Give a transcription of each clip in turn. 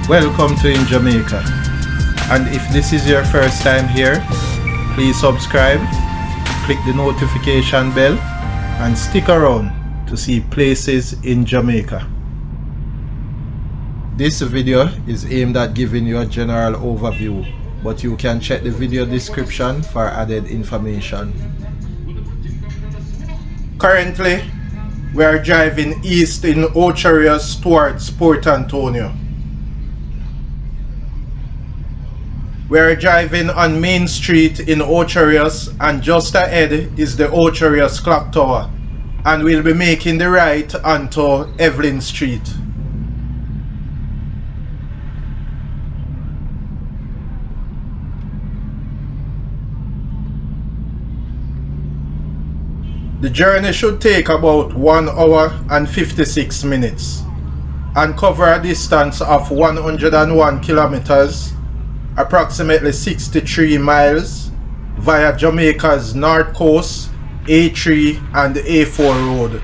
Welcome to In Jamaica, and if this is your first time here, please subscribe, click the notification bell, and stick around to see places in Jamaica. This video is aimed at giving you a general overview, but you can check the video description for added information. Currently, we are driving east in Ocho Rios towards Port Antonio. We are driving on Main Street in Ocho Rios, and just ahead is the Ocho Rios Clock Tower, and we'll be making the right onto Evelyn Street. The journey should take about 1 hour and 56 minutes and cover a distance of 101 kilometers, approximately 63 miles, via Jamaica's North Coast, A3 and A4 road.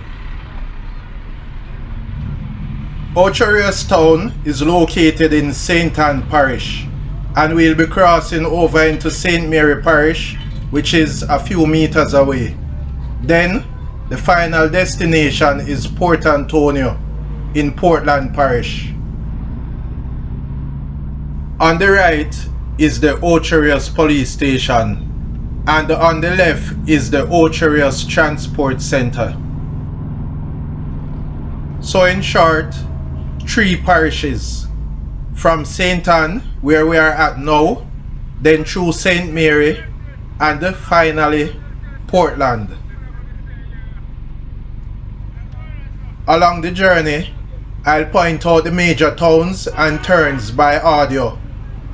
Ocho Rios town is located in St. Ann Parish, and we'll be crossing over into St. Mary Parish, which is a few meters away. Then, the final destination is Port Antonio in Portland Parish. On the right is the Ocho Rios Police Station, and on the left is the Ocho Rios Transport Center. So in short, 3 parishes, from St. Ann, where we are at now, then through St. Mary, and finally Portland. Along the journey, I'll point out the major towns and turns by audio,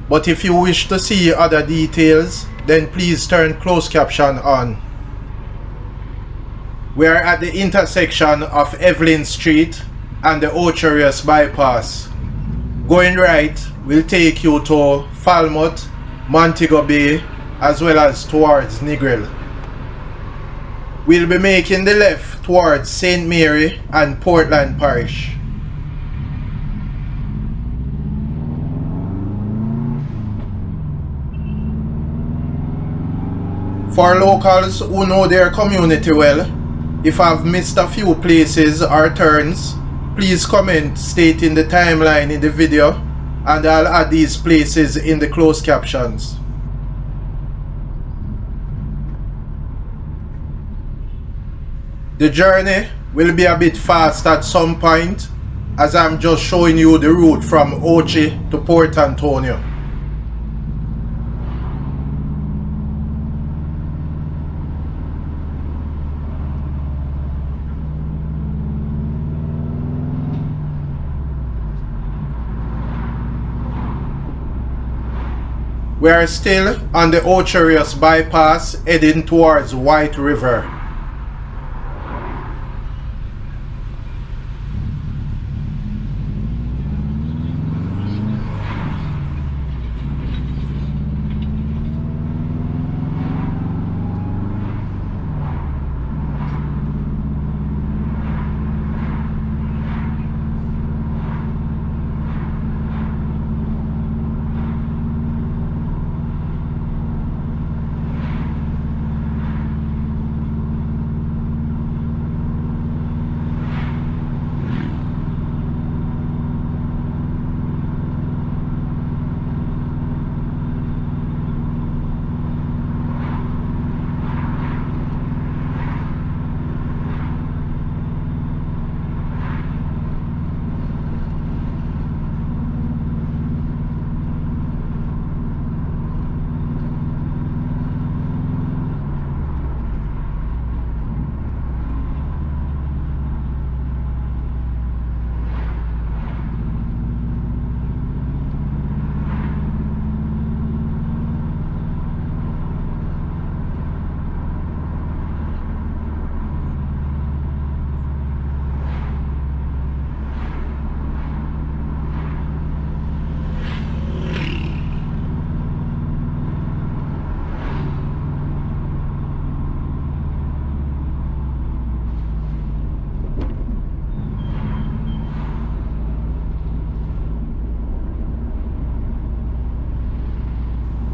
but if you wish to see other details, then please turn closed caption on. We are at the intersection of Evelyn Street and the Ocho Rios bypass. Going right will take you to Falmouth, Montego Bay, as well as towards Negril. We'll be making the left towards St. Mary and Portland Parish. For locals who know their community well, if I've missed a few places or turns, please comment stating the timeline in the video, and I'll add these places in the closed captions. The journey will be a bit fast at some point, as I'm just showing you the route from Ochi to Port Antonio. We are still on the Ocho Rios bypass heading towards White River.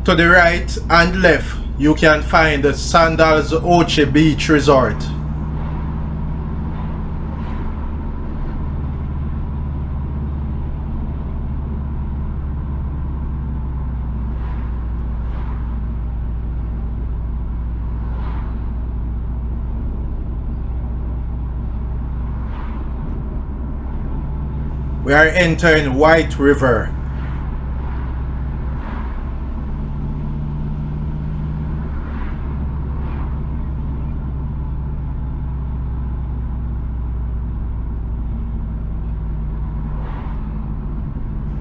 To the right and left, you can find the Sandals Oche Beach Resort. We are entering White River.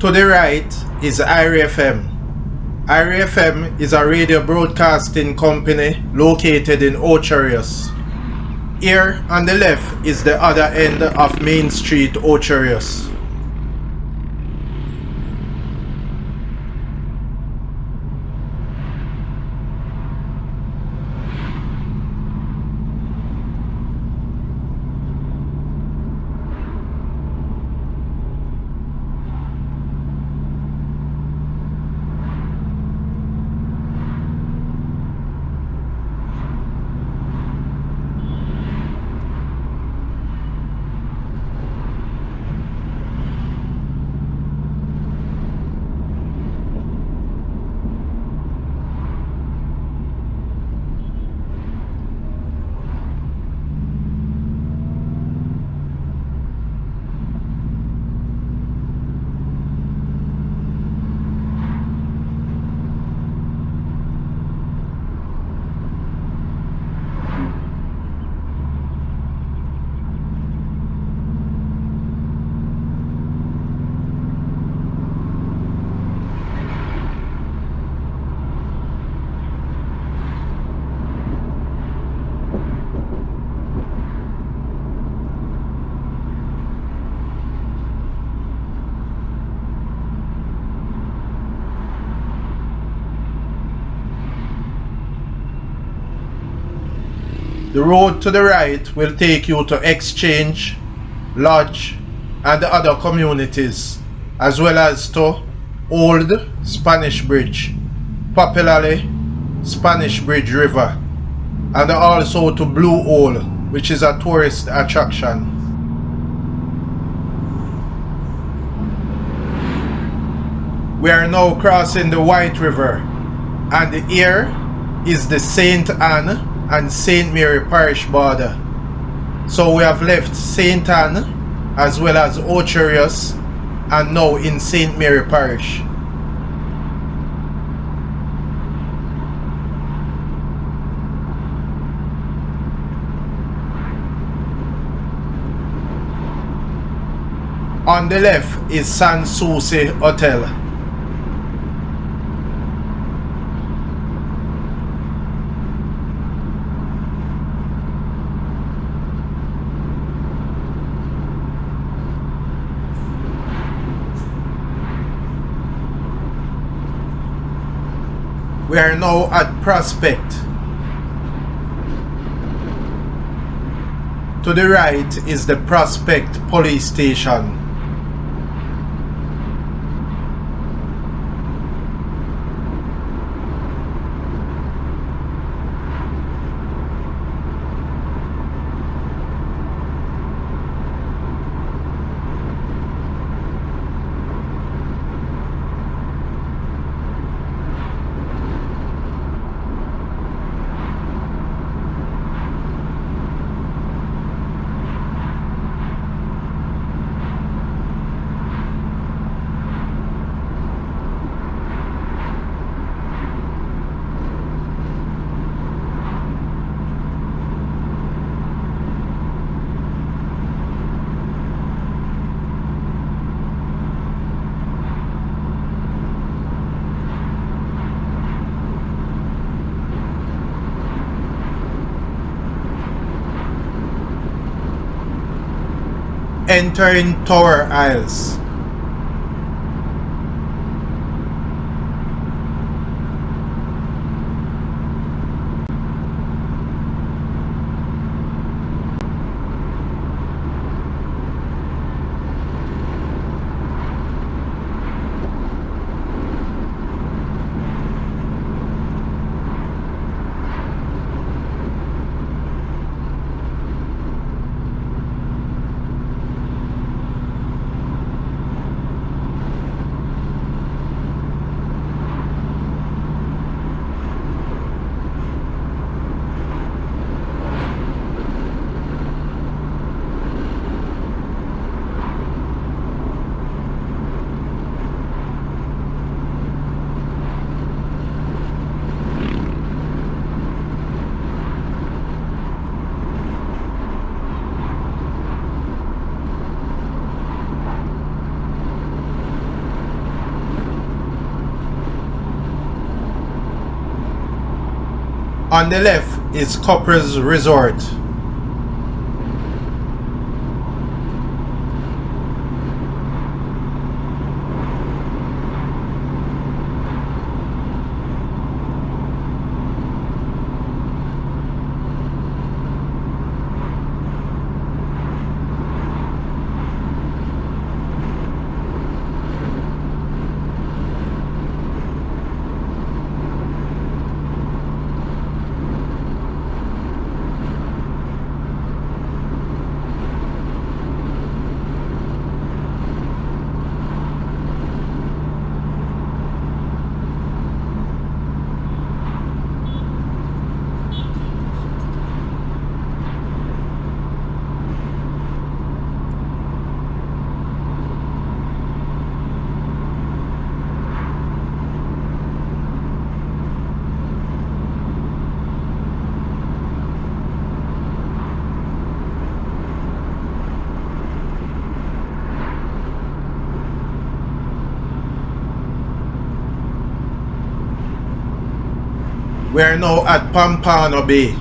To the right is IRI FM. IRI FM is a radio broadcasting company located in Ocherius. Here on the left is the other end of Main Street, Ocherius. The road to the right will take you to Exchange, Lodge, and the other communities, as well as to Old Spanish Bridge, popularly Spanish Bridge River, and also to Blue Hole, which is a tourist attraction. We are now crossing the White River, and here is the St. Anne and St. Mary Parish border. So we have left St. Anne as well as Ocherius and now in St. Mary Parish. On the left is Sans Souci Hotel. We are now at Prospect. To the right is the Prospect Police Station. Entering Tower Isles. On the left is Couples Resort. We are now at Pompano Bay.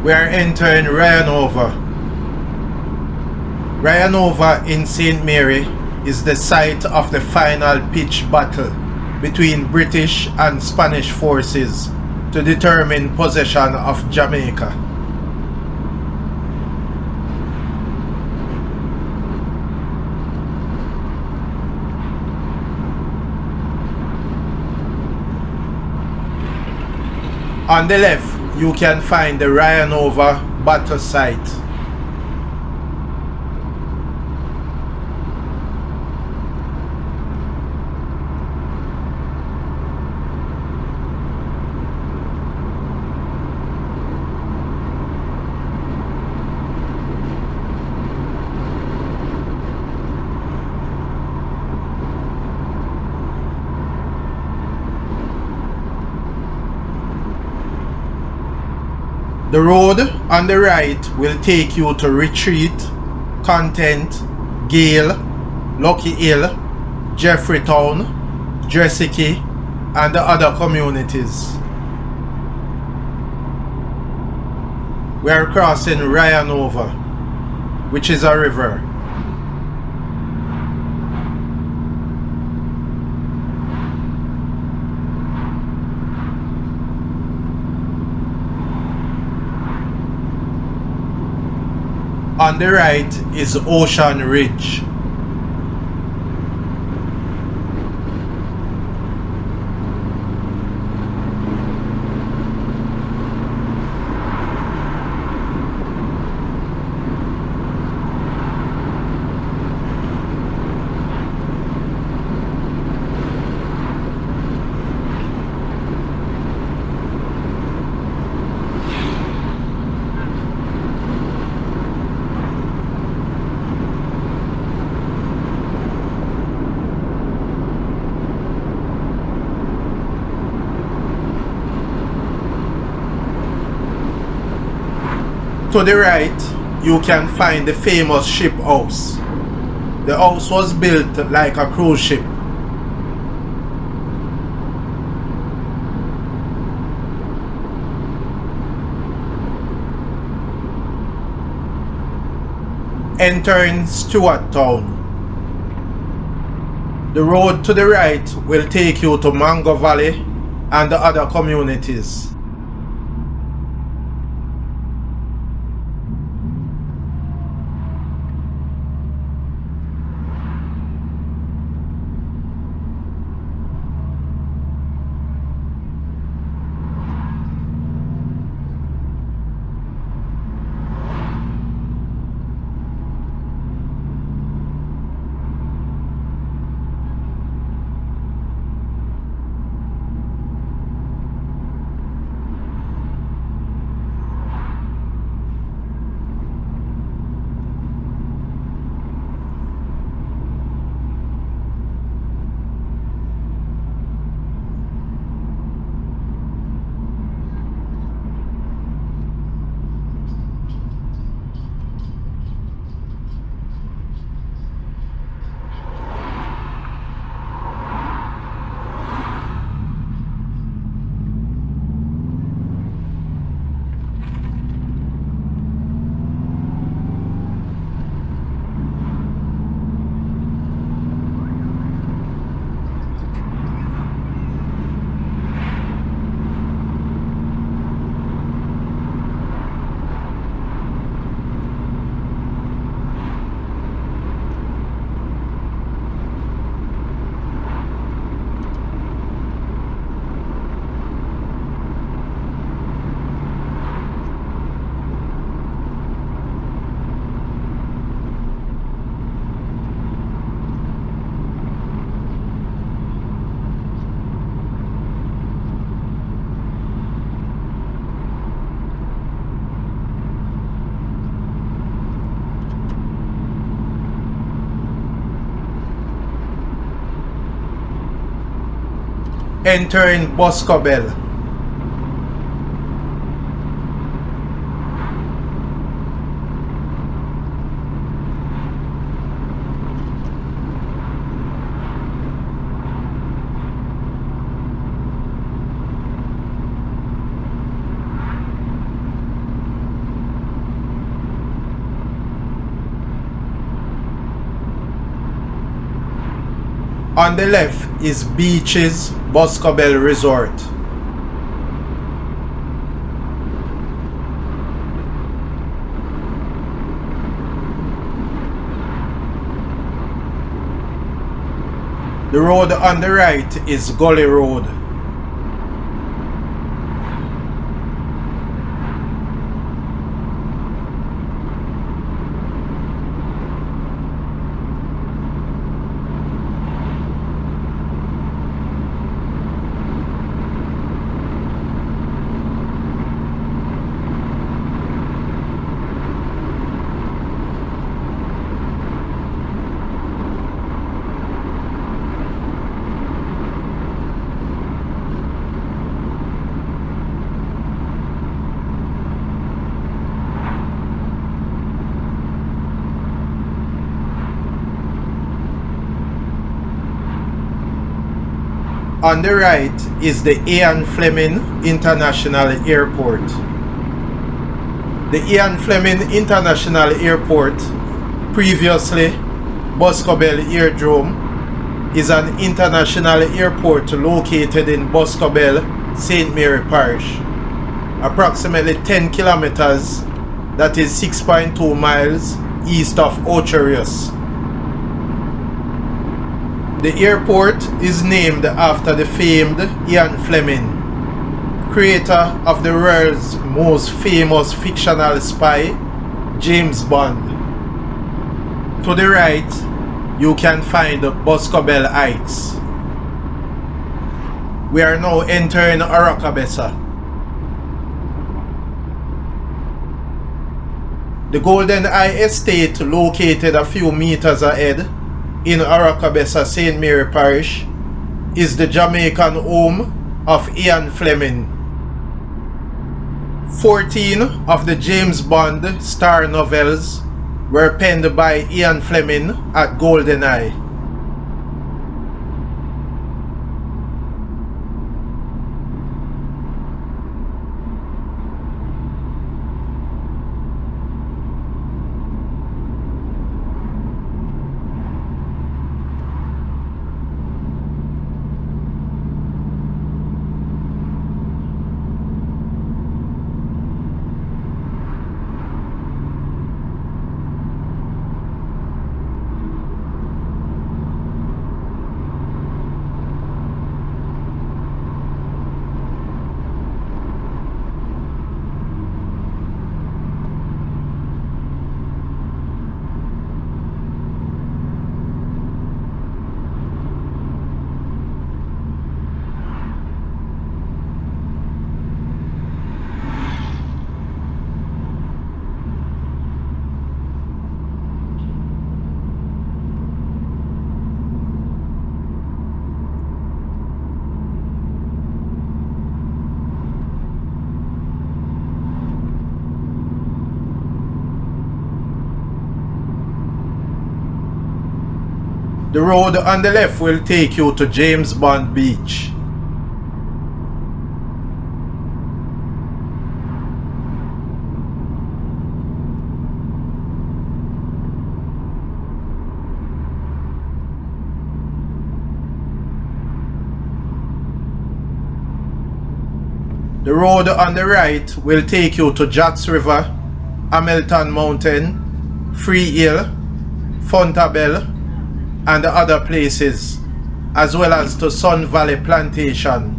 We are entering Ryanova. Ryanova in St. Mary is the site of the final pitch battle between British and Spanish forces to determine possession of Jamaica. On the left, you can find the Ryanova battle site. The road on the right will take you to Retreat, Content, Gale, Lucky Hill, Jeffreytown, Jessica, and the other communities. We are crossing Ryanova, which is a river. On the right is Ocean Ridge. To the right, you can find the famous ship house. The house was built like a cruise ship. Entering Stewart Town. The road to the right will take you to Mango Valley and the other communities. entering Boscobel. On the left is Beaches Boscobel Resort. The road on the right is Gully Road. On the right is the Ian Fleming International Airport. The Ian Fleming International Airport, previously Boscobel Aerodrome, is an international airport located in Boscobel, St. Mary Parish, approximately 10 kilometers, that is 6.2 miles east of Ocherius. The airport is named after the famed Ian Fleming, creator of the world's most famous fictional spy, James Bond. To the right, you can find Boscobel Heights. We are now entering Aracabessa. The Golden Eye Estate, located a few meters ahead in Aracabessa, St. Mary Parish, is the Jamaican home of Ian Fleming. 14 of the James Bond star novels were penned by Ian Fleming at Golden Eye. The road on the left will take you to James Bond Beach. The road on the right will take you to Jacks River, Hamilton Mountain, Free Hill, Fontabelle, and other places, as well as to Sun Valley Plantation.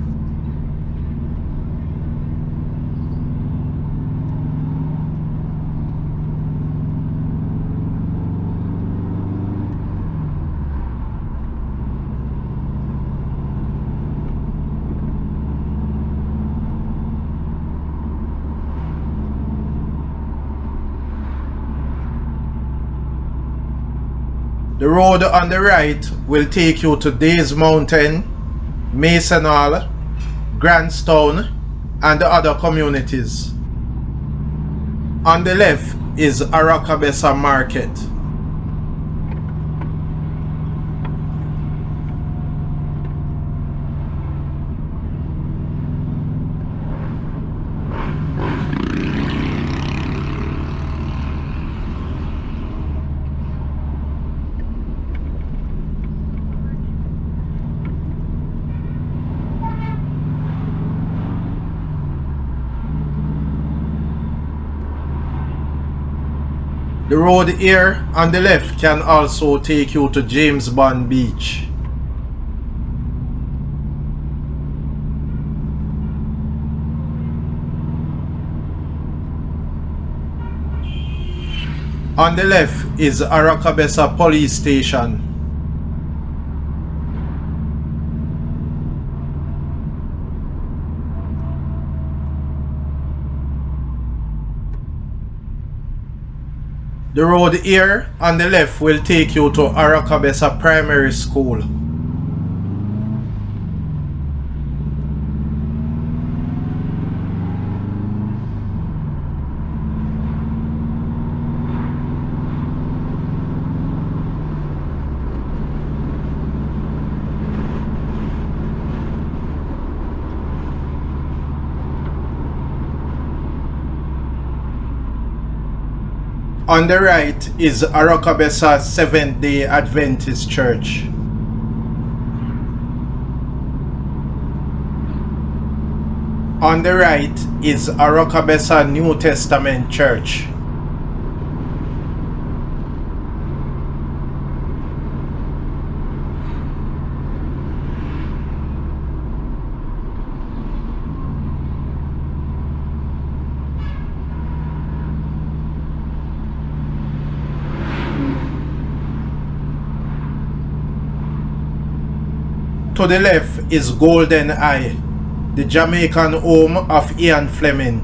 The road on the right will take you to Days Mountain, Mason Hall, Grandstown, and the other communities. On the left is Arakabessa Market. The road here on the left can also take you to James Bond Beach. On the left is Arakabessa Police Station. The road here on the left will take you to Arakabessa Primary School. On the right is Arakabessa Seventh-day Adventist Church. On the right is Arakabessa New Testament Church. To the left is Golden Eye, the Jamaican home of Ian Fleming.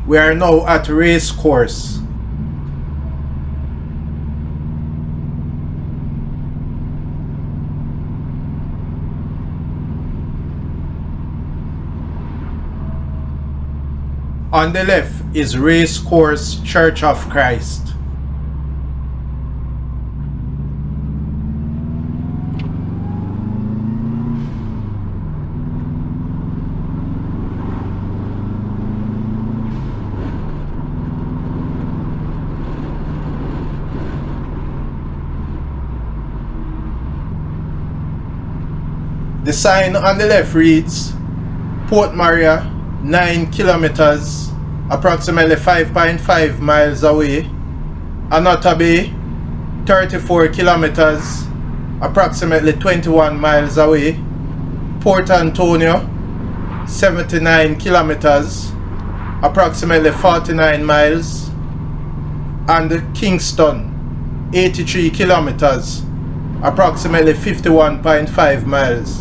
We are now at Race Course. On the left is Race Course Church of Christ. The sign on the left reads Port Maria, 9 kilometers, approximately 5.5 miles away. Anota Bay, 34 kilometers, approximately 21 miles away. Port Antonio, 79 kilometers, approximately 49 miles. And Kingston, 83 kilometers, approximately 51.5 miles.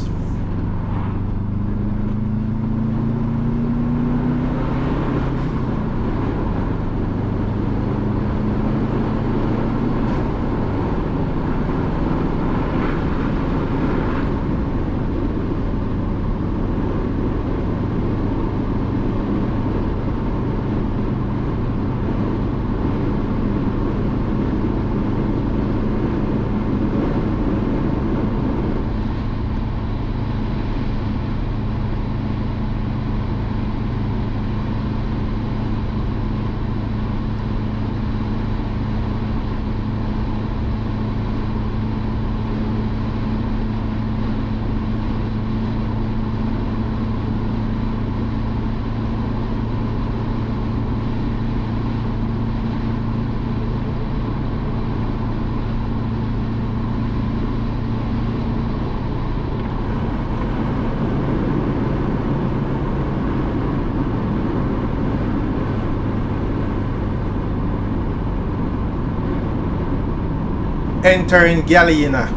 entering Galena.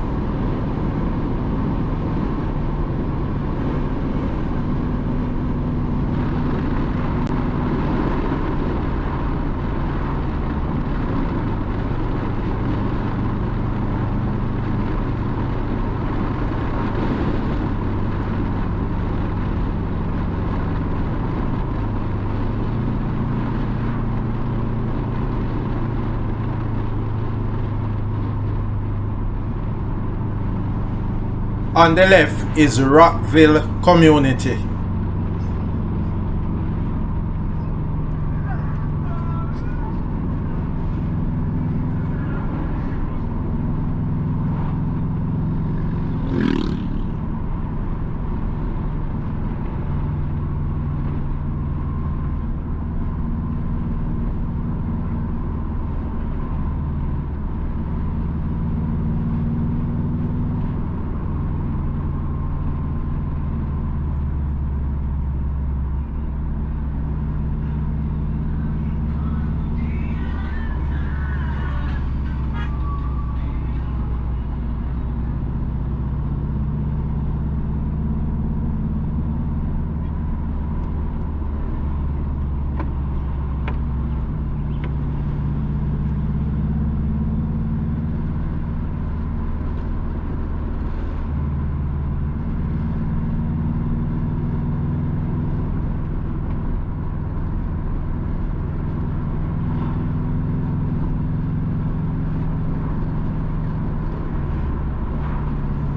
On the left is Rockville Community.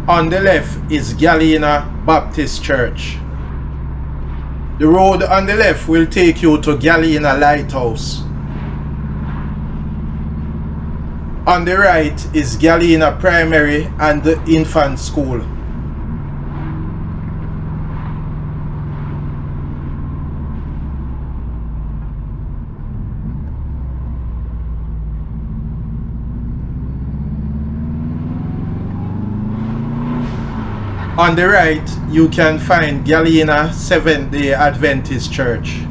On the left is Galena Baptist Church. The road on the left will take you to Galena Lighthouse. On the right is Galena Primary and the Infant School. On the right, you can find Galena Seventh-day Adventist Church.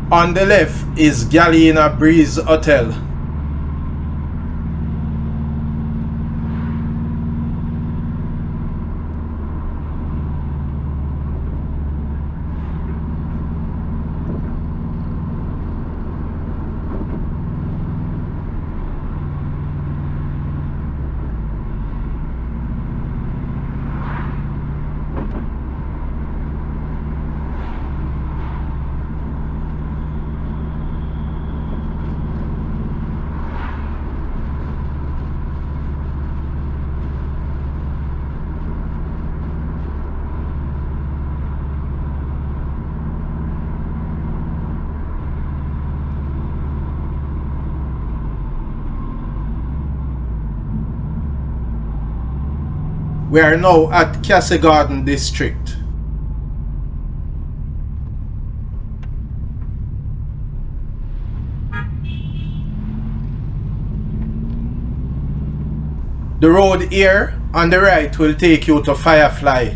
On the left is Galena Breeze Hotel. We are now at Castle Garden District. The road here on the right will take you to Firefly,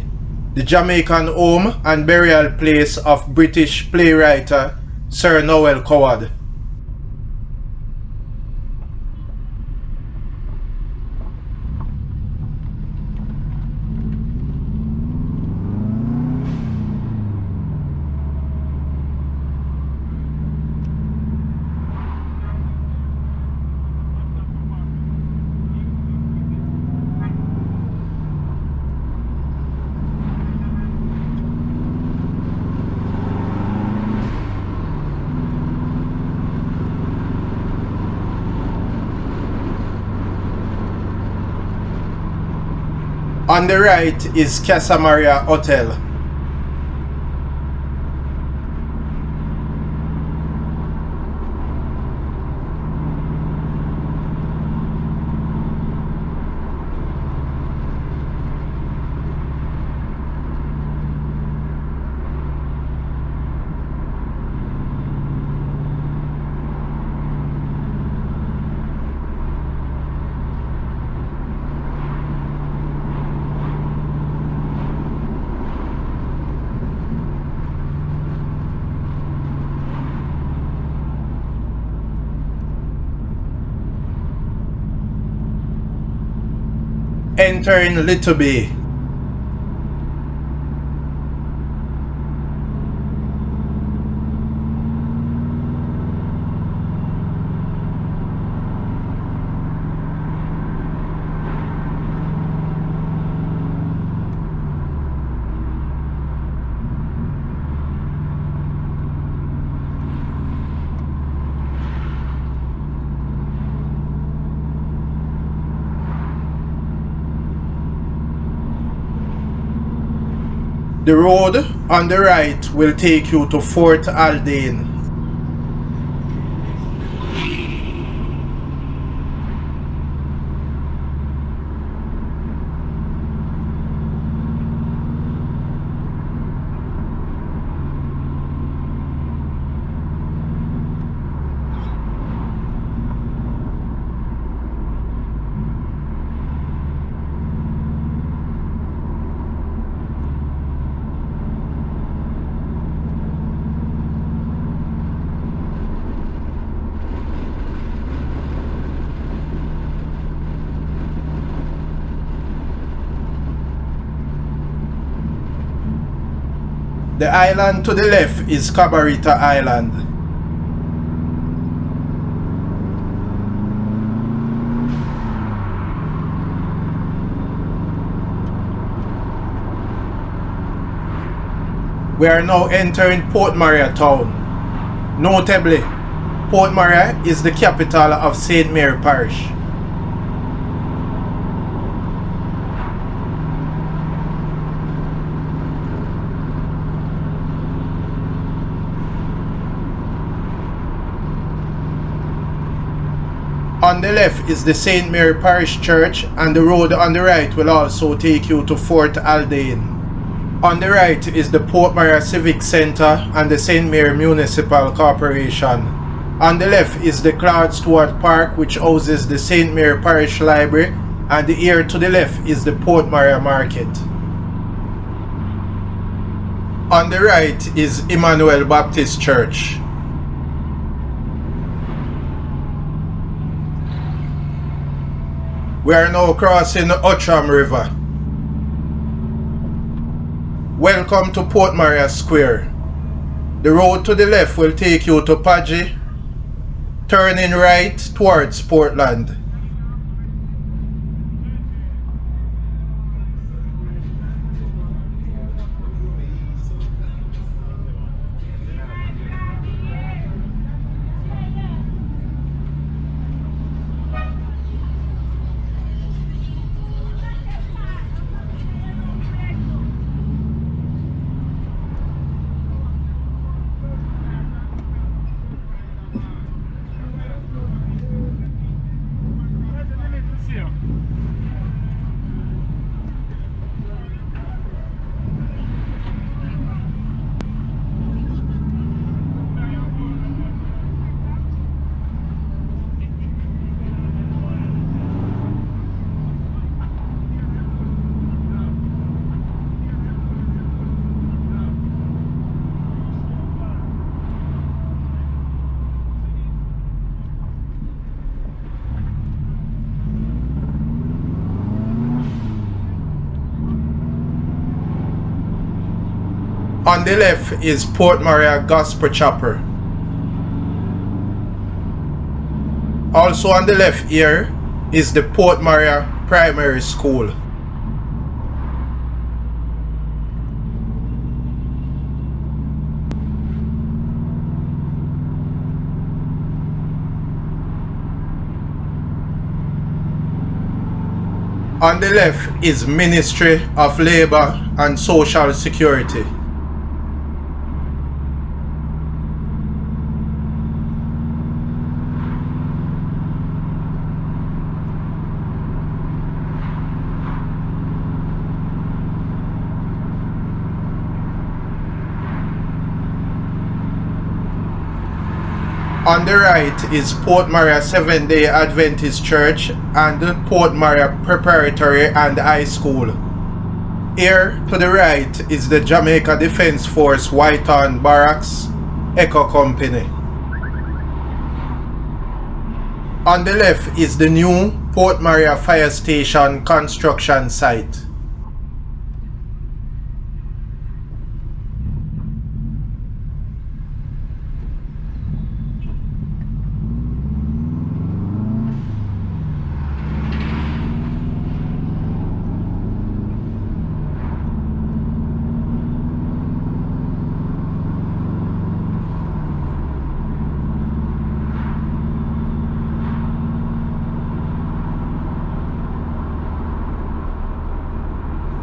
the Jamaican home and burial place of British playwright Sir Noel Coward. On the right is Casa Maria Hotel. Entering Little Bay. The road on the right will take you to Fort Haldane. The island to the left is Cabarita Island. We are now entering Port Maria town. Notably, Port Maria is the capital of St. Mary Parish. On the left is the St. Mary Parish Church, and the road on the right will also take you to Fort Haldane. On the right is the Port Maria Civic Centre and the St. Mary Municipal Corporation. On the left is the Clark Stewart Park, which houses the St. Mary Parish Library, and here to the left is the Port Maria Market. On the right is Emmanuel Baptist Church. We are now crossing the Outram River. Welcome to Port Maria Square. The road to the left will take you to Pagy, turning right towards Portland. On the left is Port Maria Gospel Chapel. Also on the left here is the Port Maria Primary School. On the left is Ministry of Labour and Social Security. On the right is Port Maria Seventh-day Adventist Church and Port Maria Preparatory and High School. Here to the right is the Jamaica Defence Force Whitehorn Barracks Echo Company. On the left is the new Port Maria Fire Station construction site.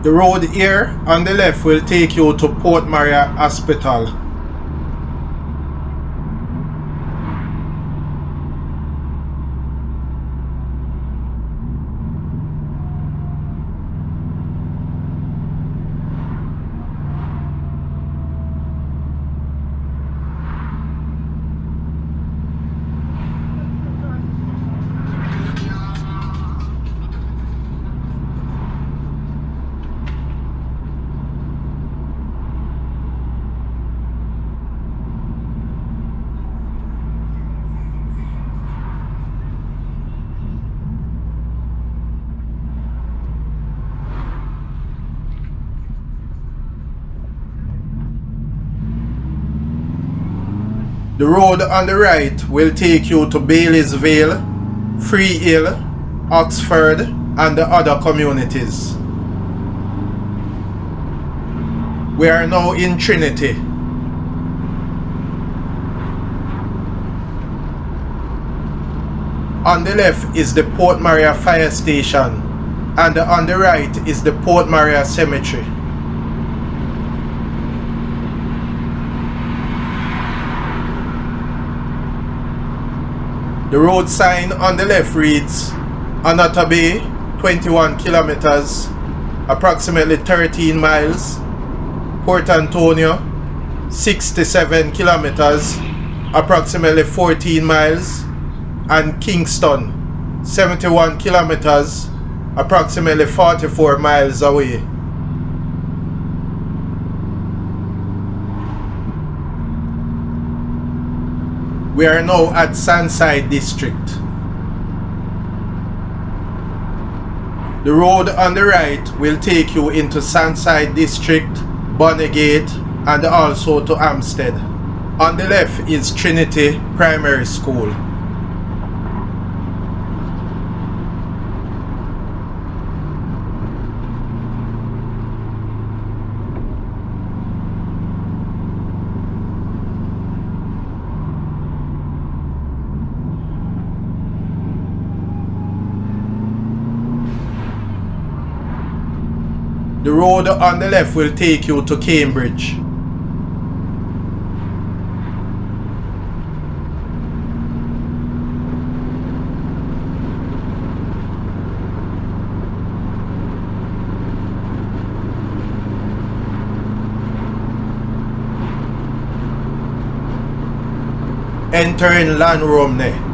The road here on the left will take you to Port Maria Hospital. The road on the right will take you to Baileysville, Free Hill, Oxford, and the other communities. We are now in Trinity. On the left is the Port Maria Fire Station, and on the right is the Port Maria Cemetery. The road sign on the left reads Onoto Bay, 21 kilometers, approximately 13 miles. Port Antonio, 67 kilometers, approximately 14 miles. And Kingston, 71 kilometers, approximately 44 miles away. We are now at Sunside District. The road on the right will take you into Sunside District, Bonnegate, and also to Hampstead. On the left is Trinity Primary School. The road on the left will take you to Cambridge. Entering Llanrumney.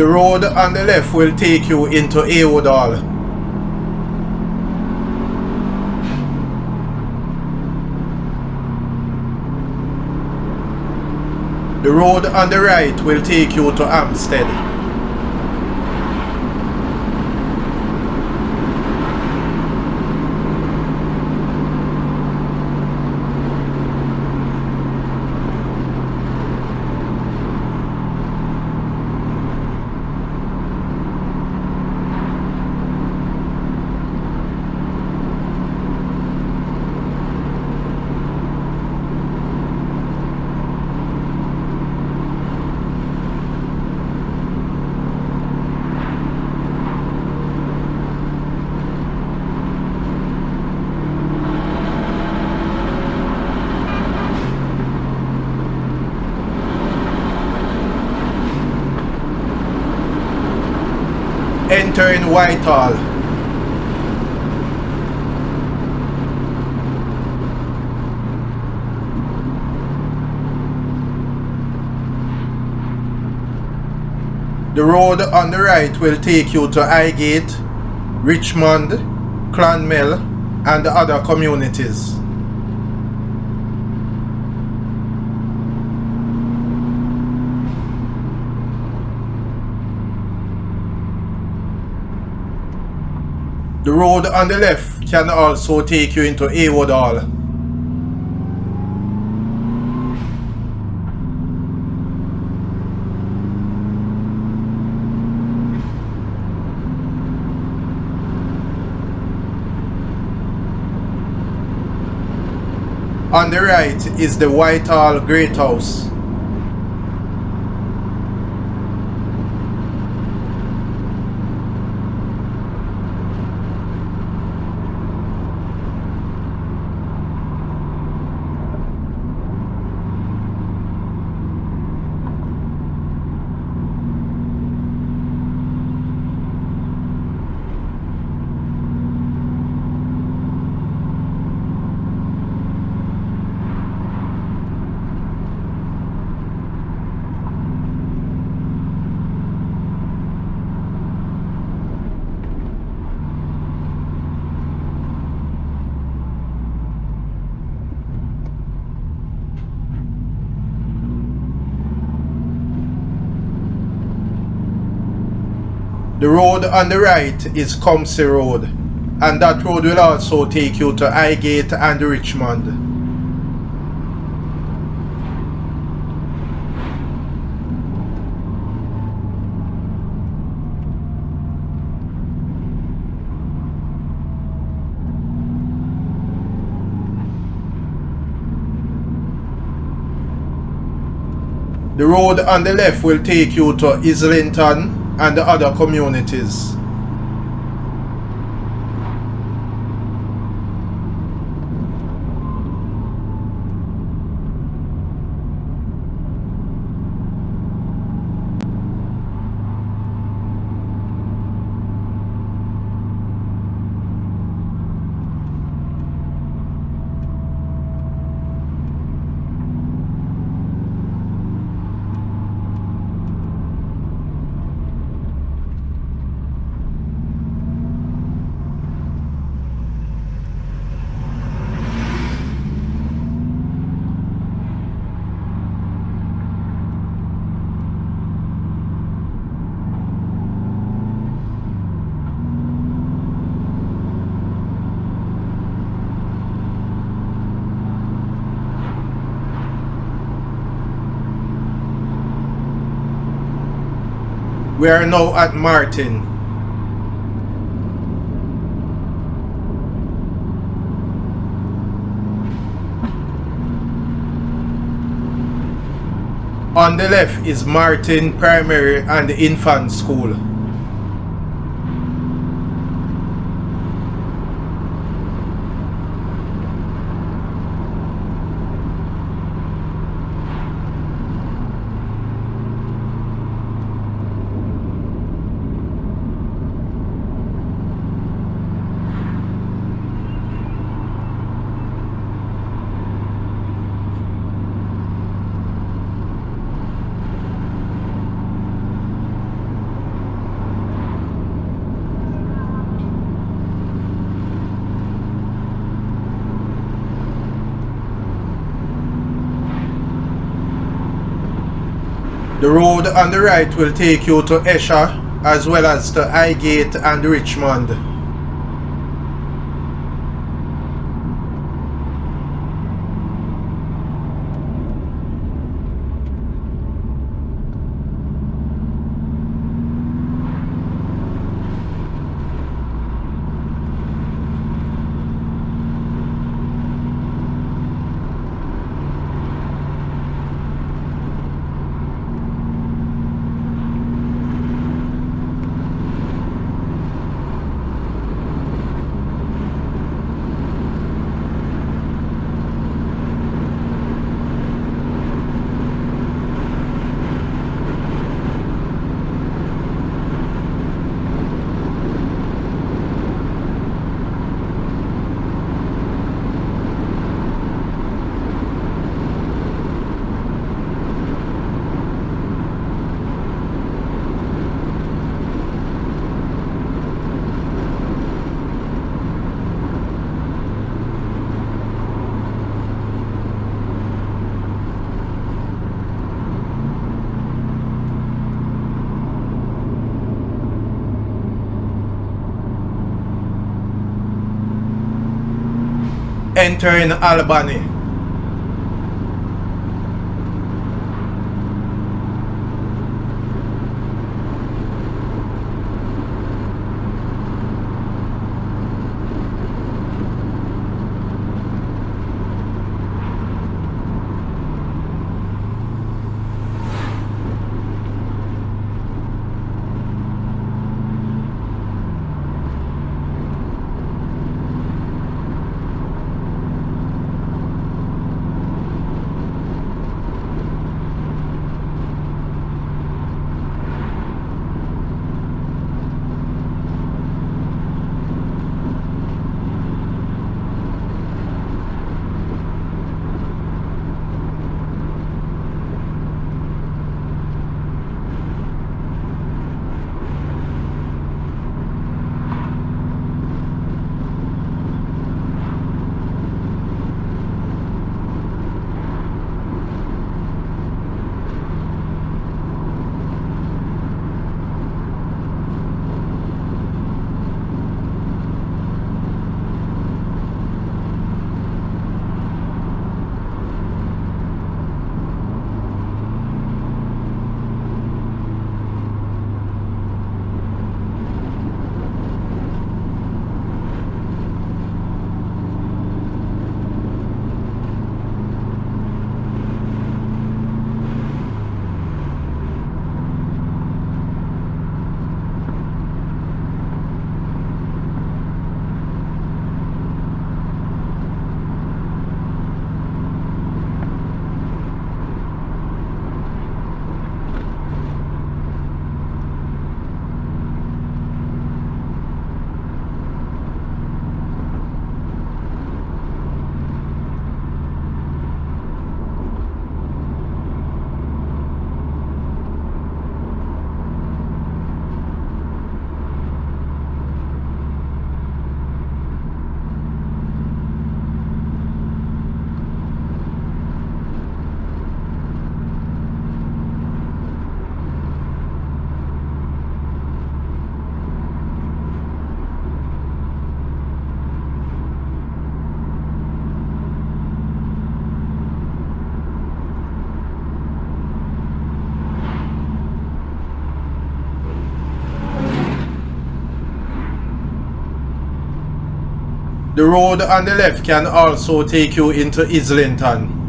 The road on the left will take you into Aodal. The road on the right will take you to Hampstead. Entering Whitehall. The road on the right will take you to Highgate, Richmond, Clonmel, and other communities. The road on the left can also take you into Aodal. On the right is the Whitehall Great House. The road on the right is Comsey Road, and that road will also take you to Highgate and Richmond. The road on the left will take you to Islington and the other communities. We are now at Martin. On the left is Martin Primary and Infant School. road on the right will take you to Esher as well as to Highgate and Richmond. Entering Albany. The road on the left can also take you into Islington.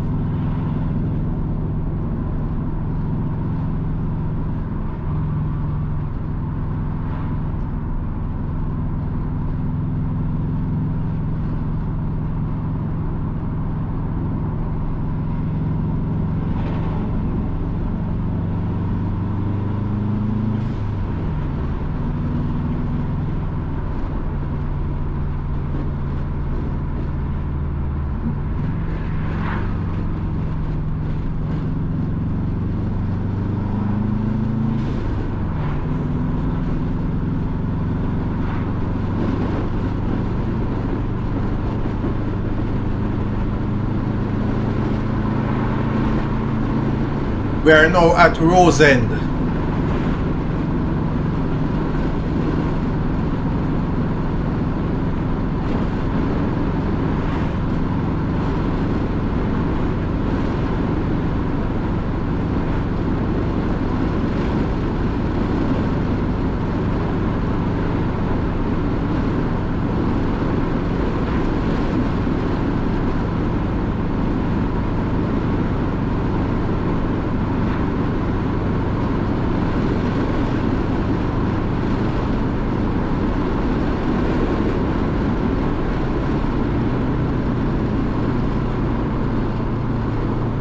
We are now at Rosend.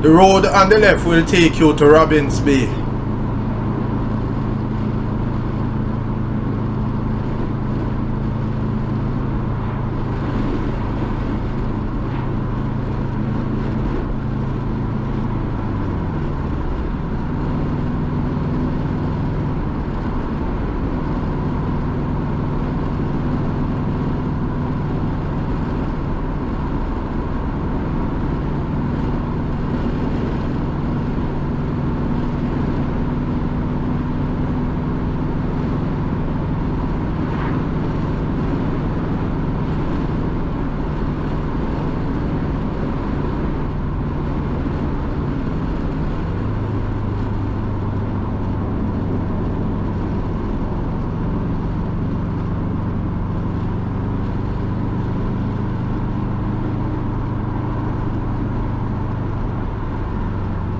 The road on the left will take you to Robbins Bay.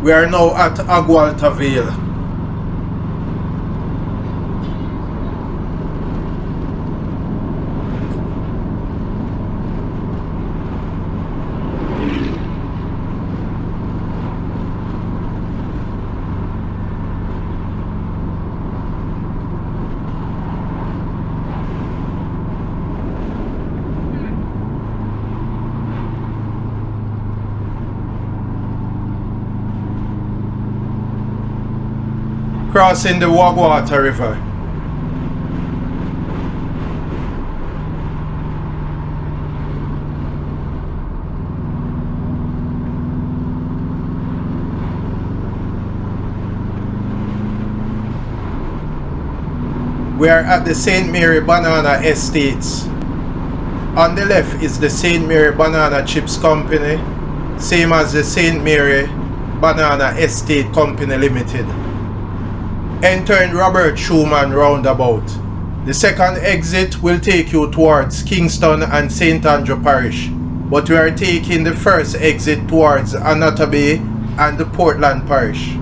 We are now at Agwaltaville. Crossing the Wagwater River. We are at the St. Mary Banana Estates. On the left is the St. Mary Banana Chips Company, same as the St. Mary Banana Estate Company Limited. Entering Robert Schumann roundabout. The second exit will take you towards Kingston and St. Andrew Parish, but we are taking the first exit towards Annotto Bay and the Portland Parish.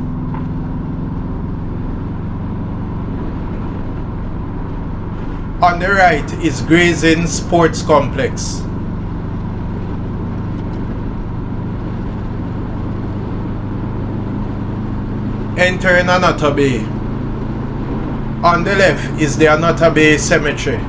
On the right is Gray's Inn Sports Complex. Entering Annotto Bay. On the left is the Annotto Bay Cemetery.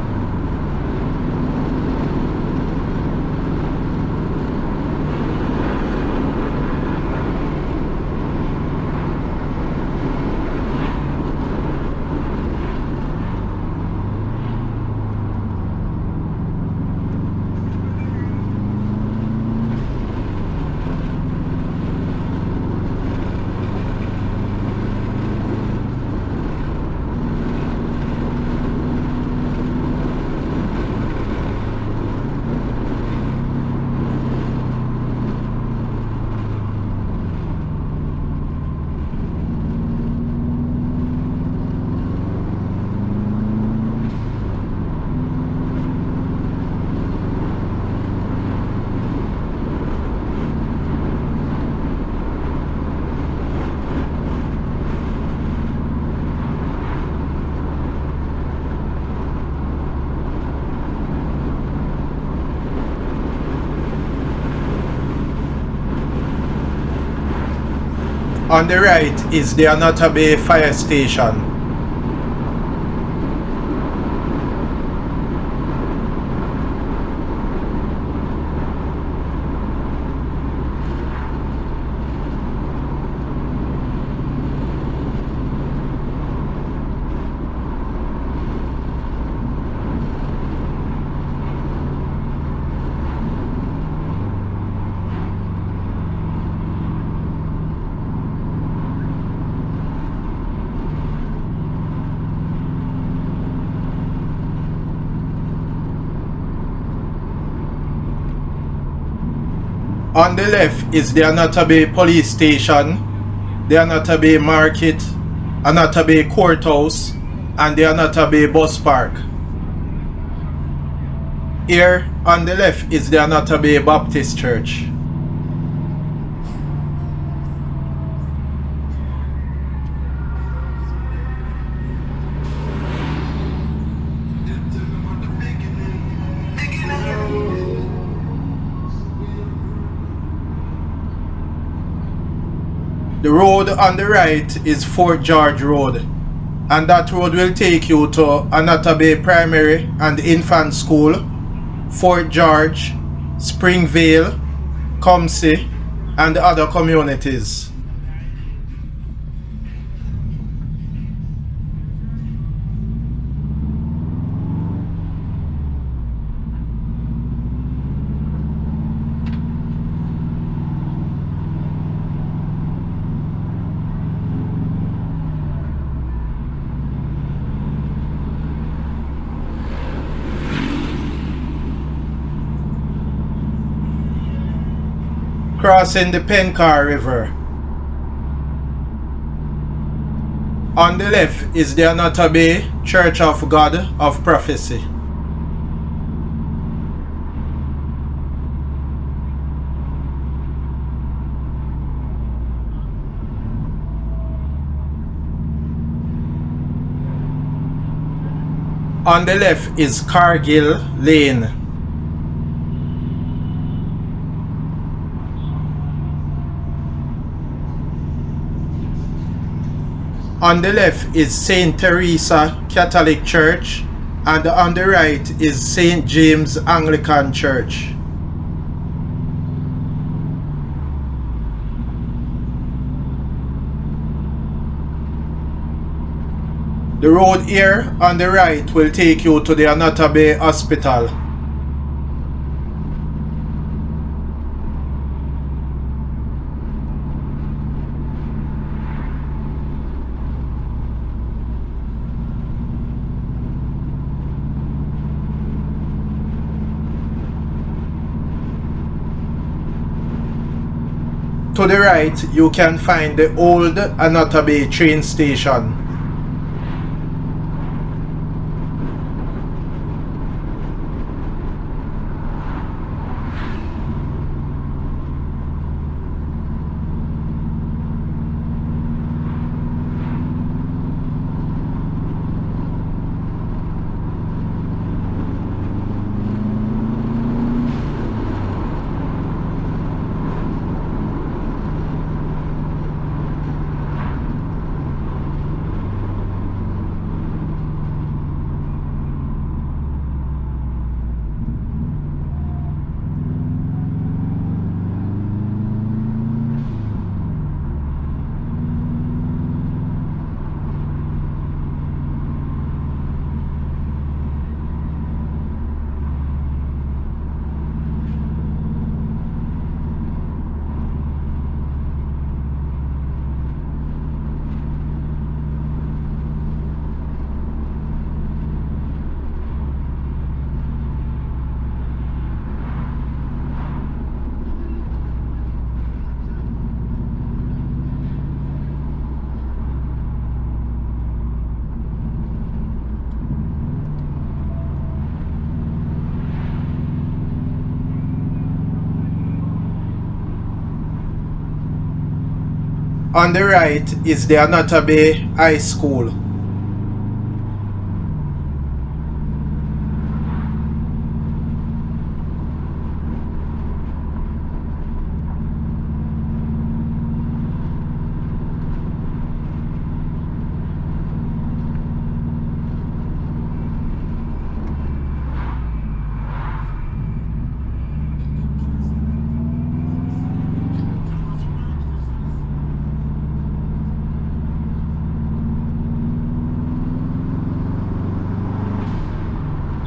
On the right is the Annotto Bay Fire Station. On the left is the Anatabe police station, the Anatabe market, Anatabe courthouse, and the Anatabe bus park. Here on the left is the Anatabe Baptist Church. The road on the right is Fort George Road, and that road will take you to Anatabe Primary and Infant School, Fort George, Springvale, Comsey, and other communities. Crossing the Pencar River. On the left is the Anatabe Church of God of Prophecy. On the left is Cargill Lane. On the left is St. Teresa Catholic Church, and on the right is St. James Anglican Church. The road here on the right will take you to the Anatabe Hospital. To the right, you can find the old Anatabe train station. On the right is the Anatabe High School.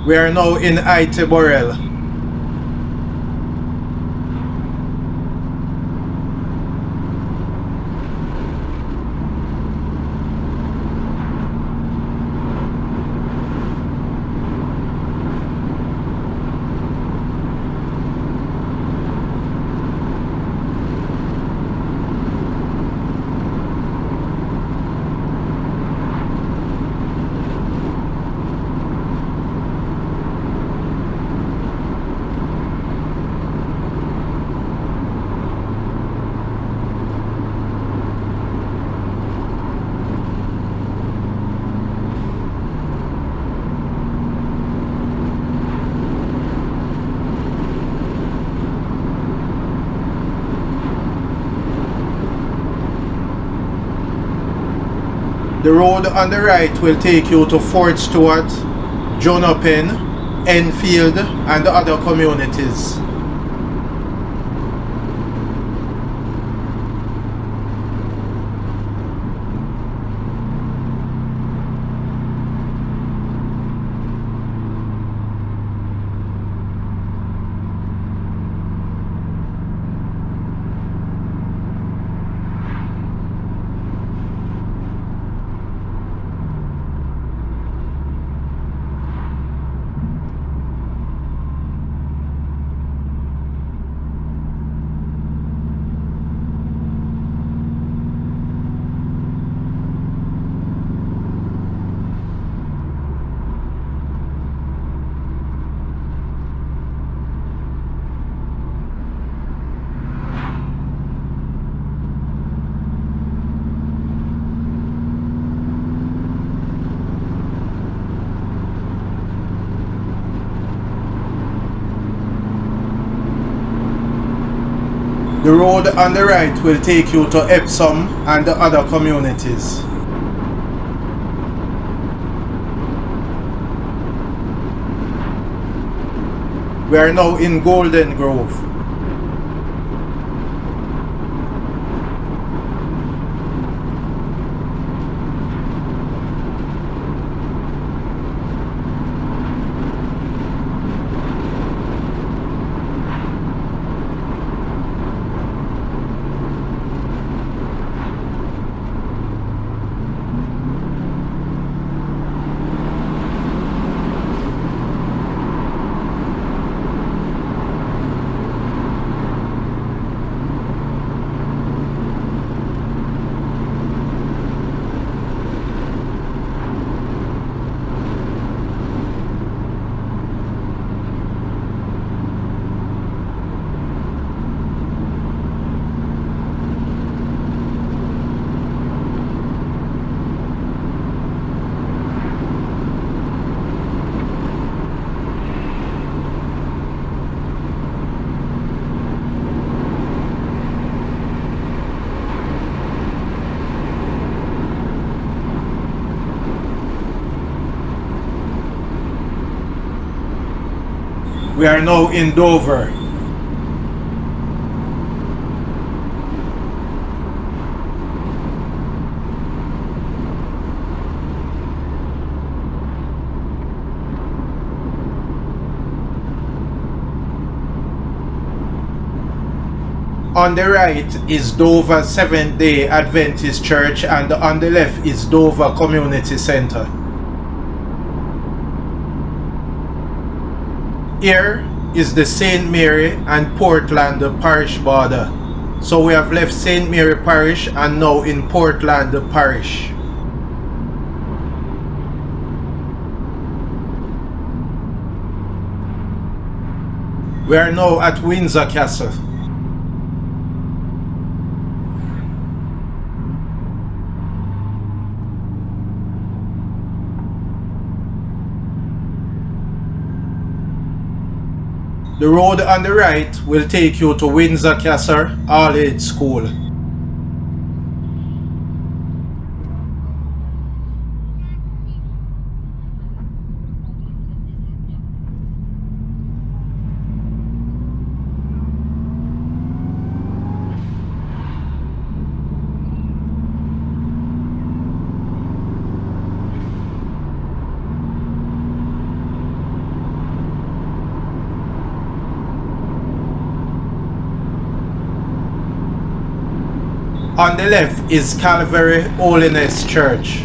We are now in Iteborel. The road on the right will take you to Fort Stewart, Jonopen, Enfield, and the other communities. The road on the right will take you to Epsom and the other communities. We are now in Golden Grove. We are now in Dover. On the right is Dover Seventh-day Adventist Church, and on the left is Dover Community Center. Here is the St. Mary and Portland parish border. So we have left St. Mary Parish and now in Portland Parish. We are now at Windsor Castle. The road on the right will take you to Windsor Castle All Age School. On the left is Calvary Holiness Church.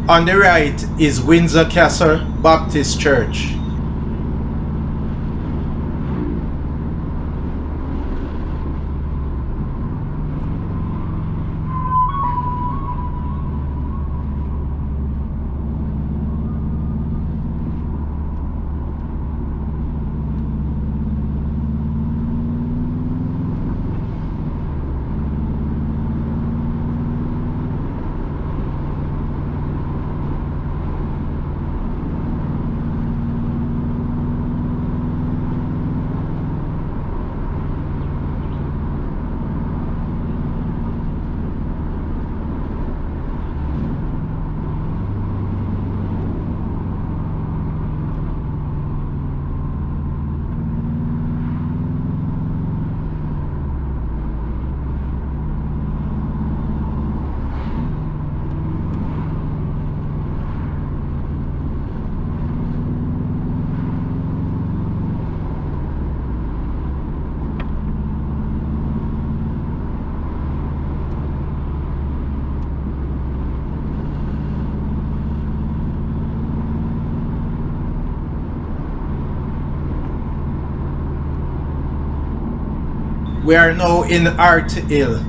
On the right is Windsor Castle Baptist Church. We are now in Art Hill.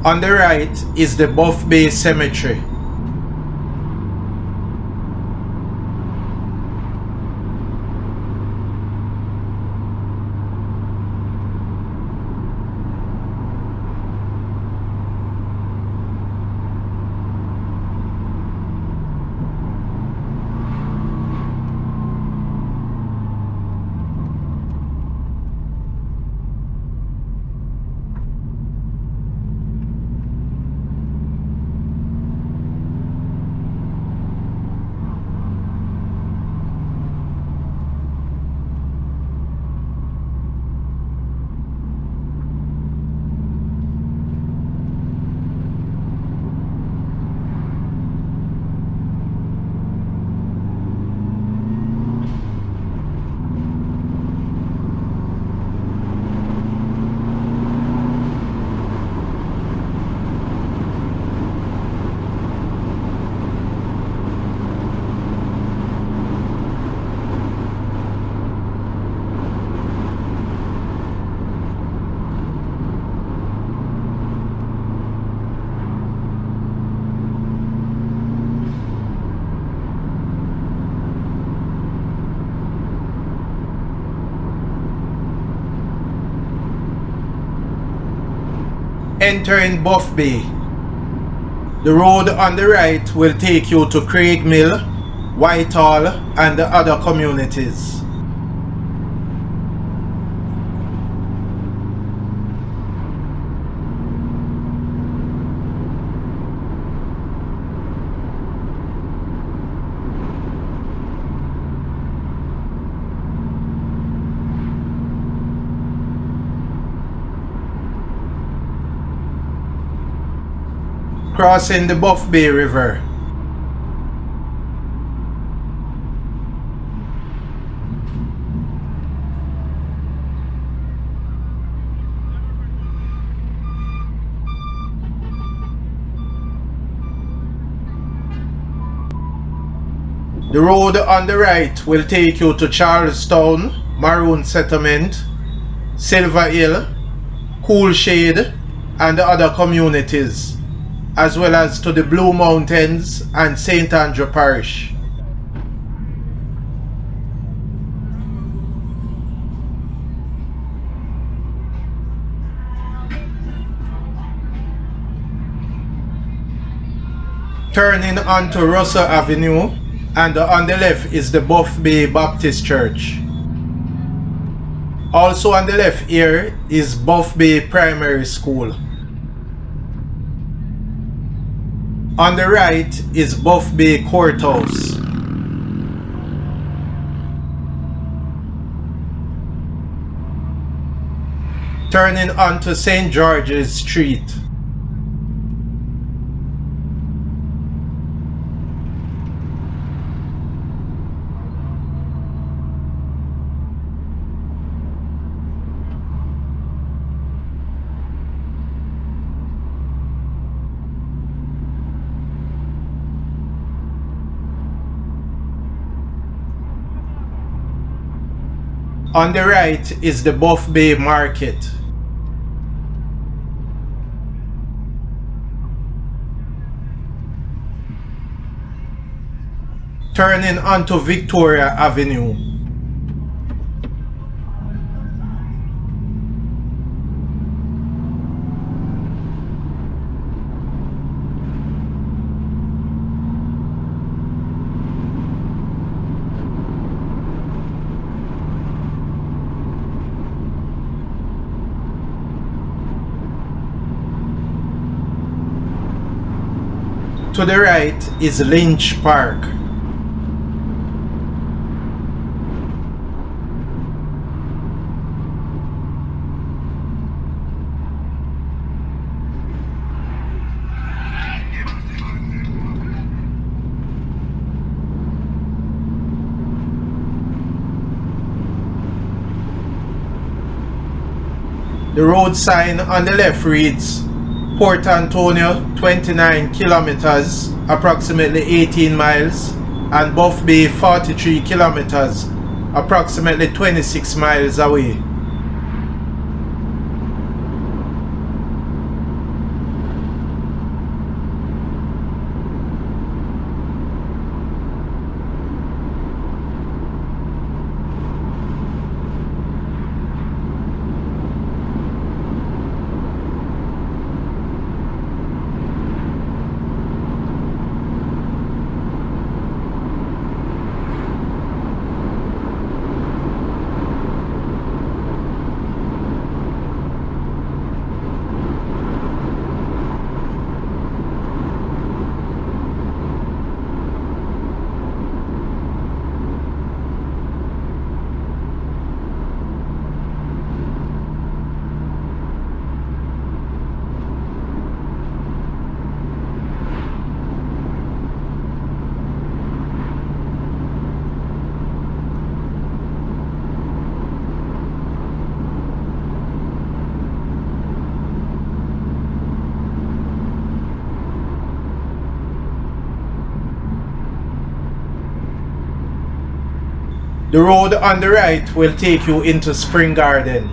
On the right is the Buff Bay Cemetery. Entering Buff Bay. The road on the right will take you to Craig Mill, Whitehall and the other communities. Crossing the Buff Bay River. The road on the right will take you to Charlestown, Maroon Settlement, Silver Hill, Cool Shade and the other communities. as well as to the Blue Mountains and St. Andrew Parish. Turning onto Russell Avenue, and on the left is the Buff Bay Baptist Church. Also on the left here is Buff Bay Primary School. On the right is Buff Bay Courthouse. Turning onto St. George's Street. On the right is the Buff Bay Market. Turning onto Victoria Avenue. To the right is Lynch Park. The road sign on the left reads Port Antonio 29 kilometers, approximately 18 miles, and Buff Bay 43 kilometers, approximately 26 miles away. The road on the right will take you into Spring Garden.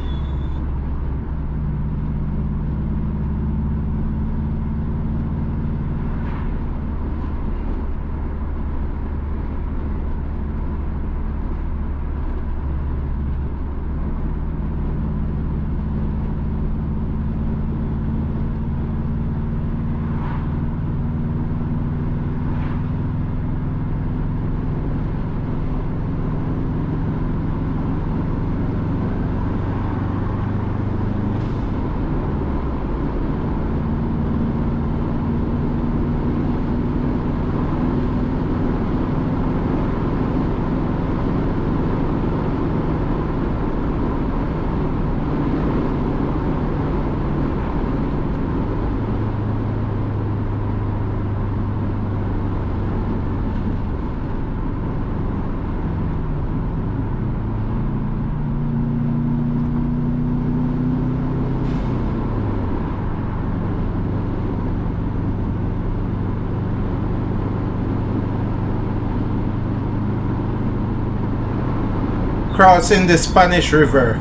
Crossing the Spanish River.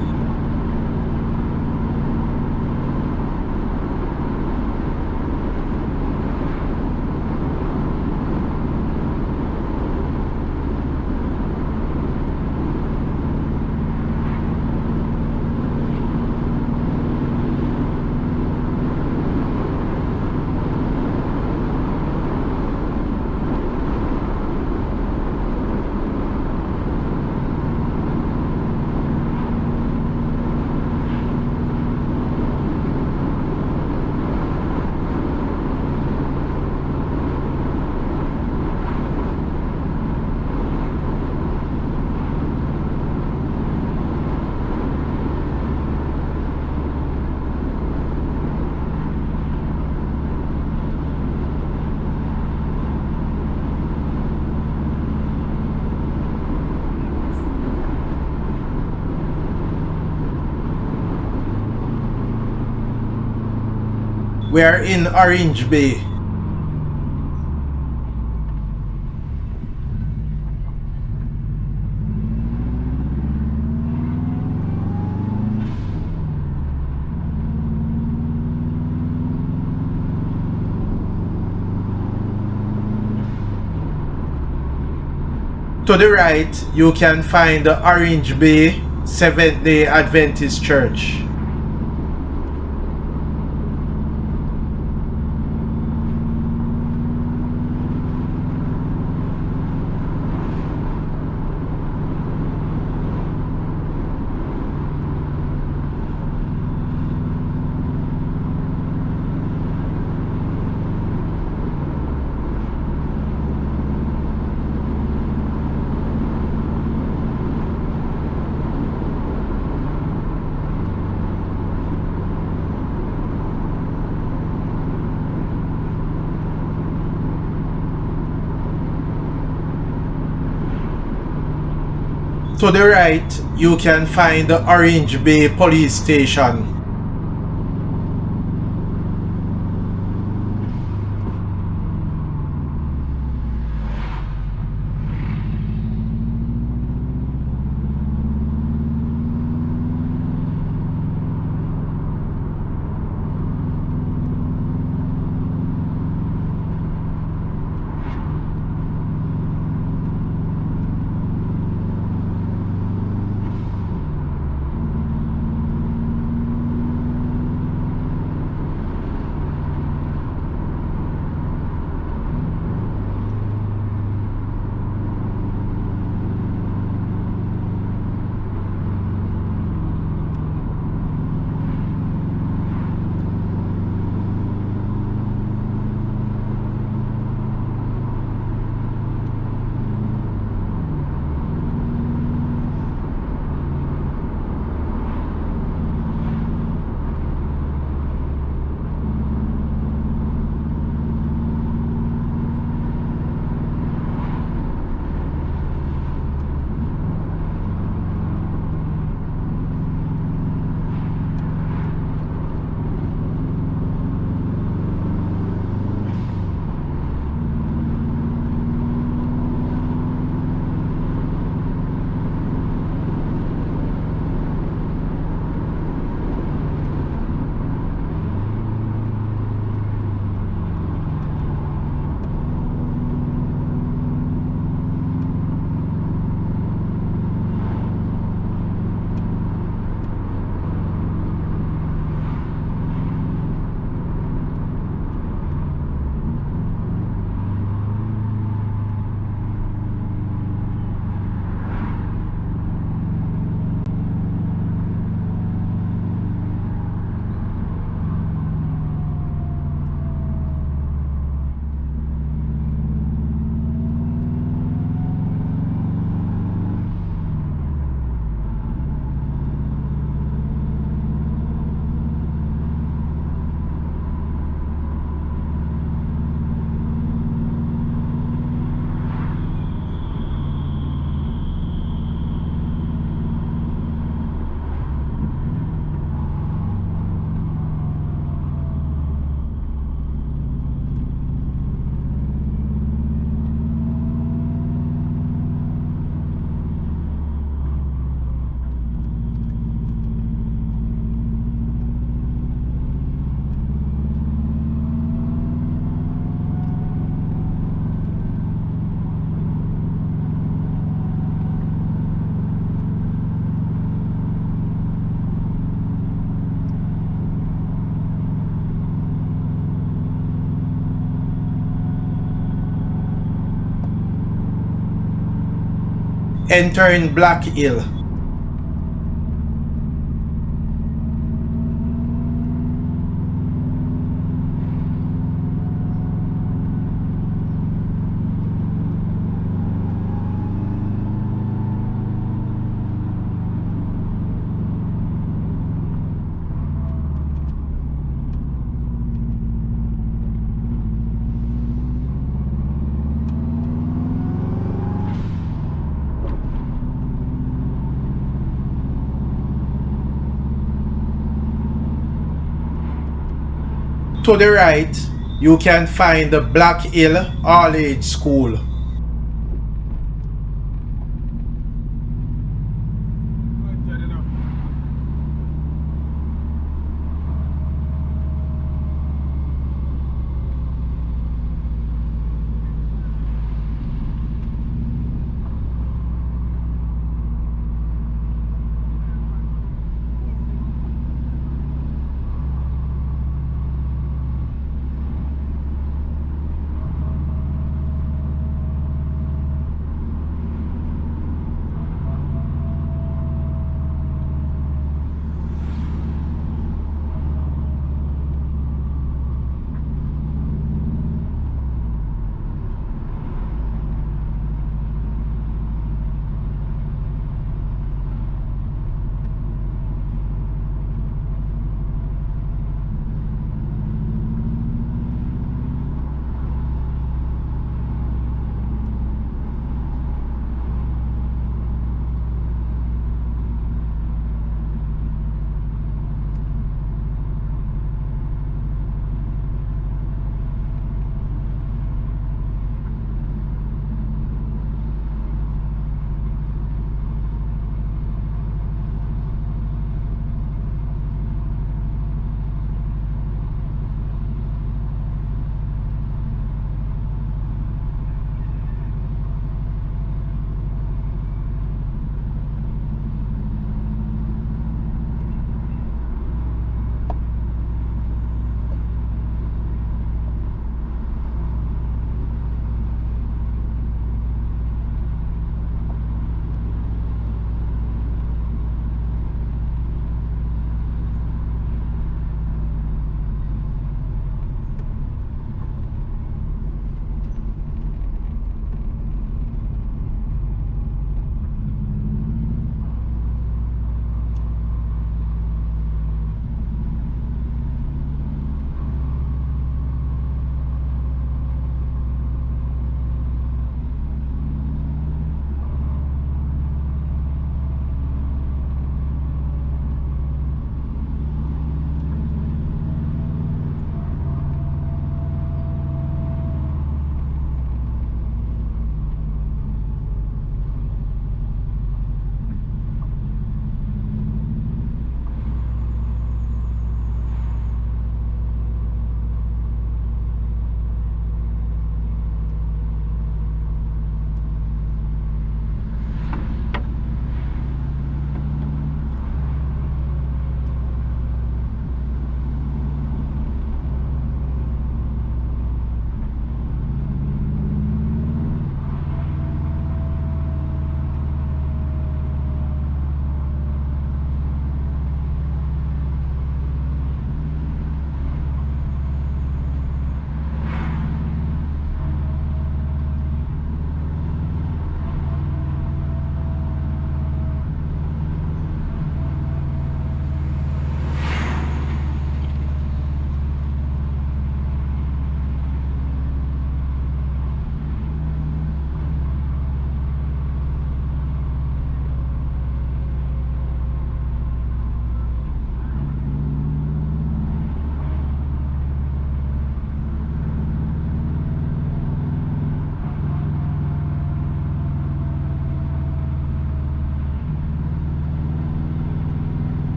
We are in Orange Bay. To the right, you can find the Orange Bay Seventh-day Adventist Church. To the right, you can find the Orange Bay Police Station. Entering Black Hill. To the right, you can find the Black Hill All Age School.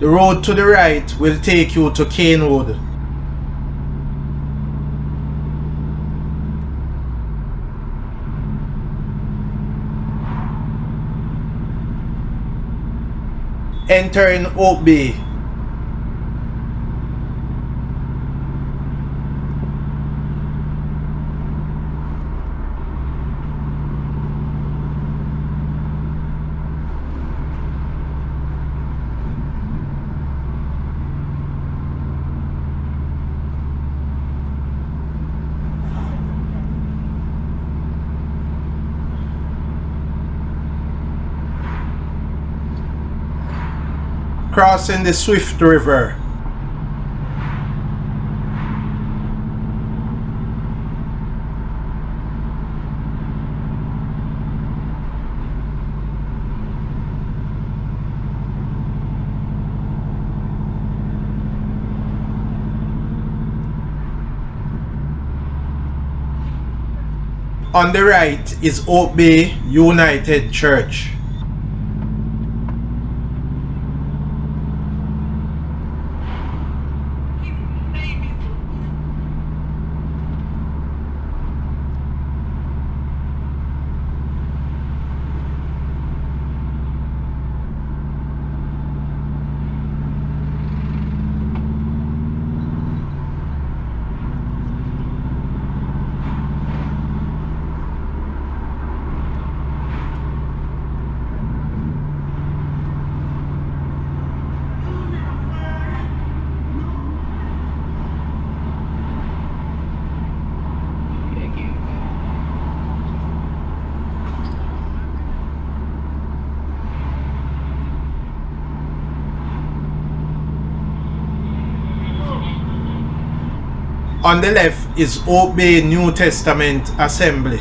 road to the right will take you to Canewood. Entering Oak Bay. Crossing the Swift River. On the right is Oak Bay United Church. On the left is Oak Bay New Testament Assembly.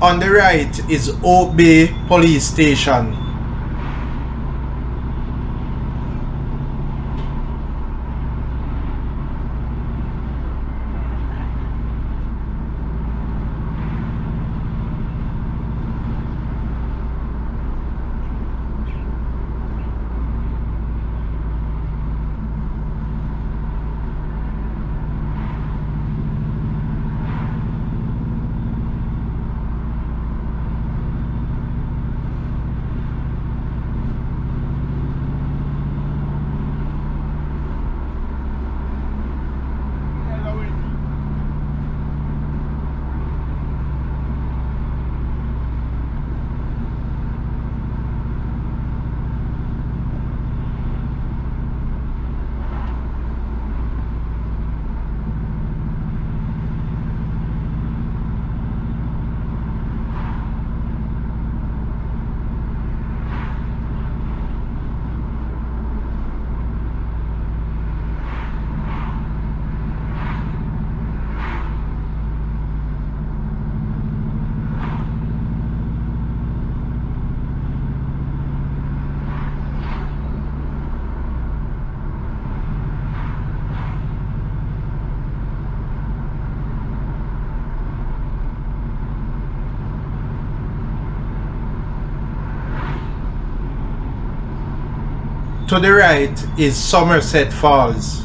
On the right is Oak Bay Police Station. To the right is Somerset Falls.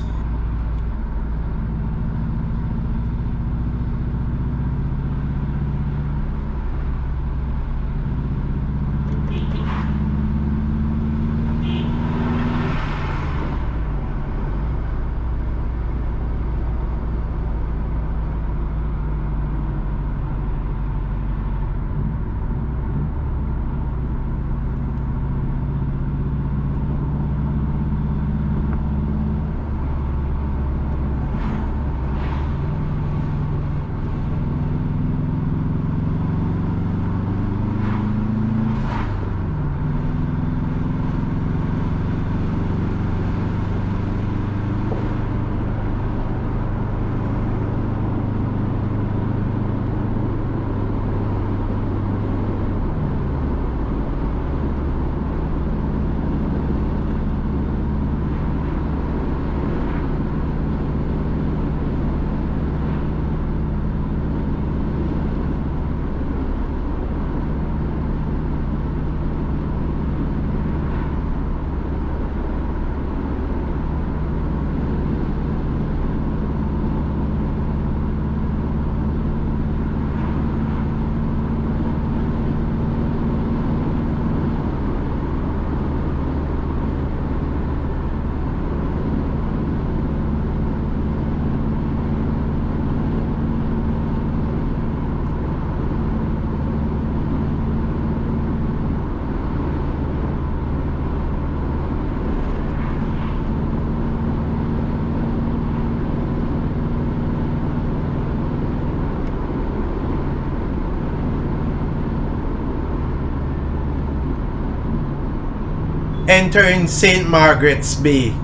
Entering St. Margaret's Bay.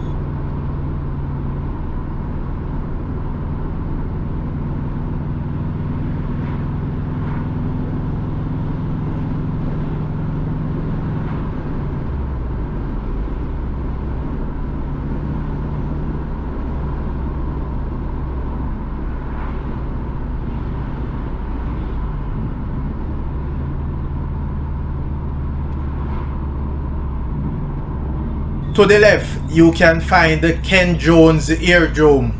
To the left, you can find the Ken Jones Airdrome.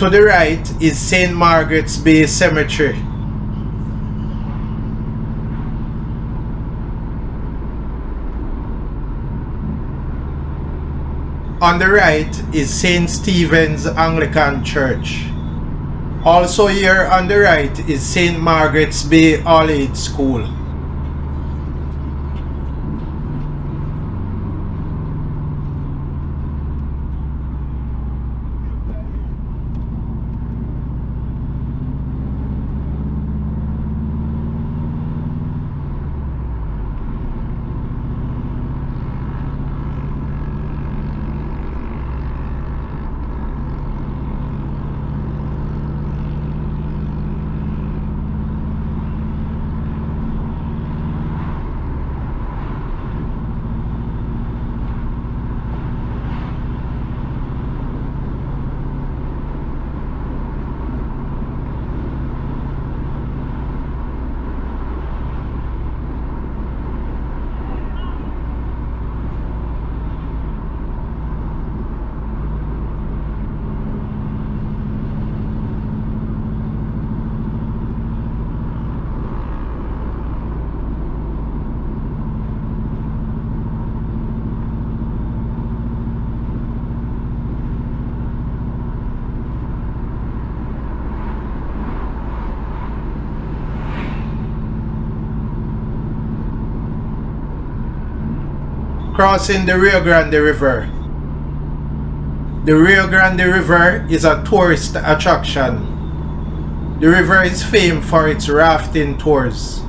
To the right is St. Margaret's Bay Cemetery. On the right is St. Stephen's Anglican Church. Also here on the right is St. Margaret's Bay All-Age School. Crossing the Rio Grande River. The Rio Grande River is a tourist attraction. The river is famed for its rafting tours.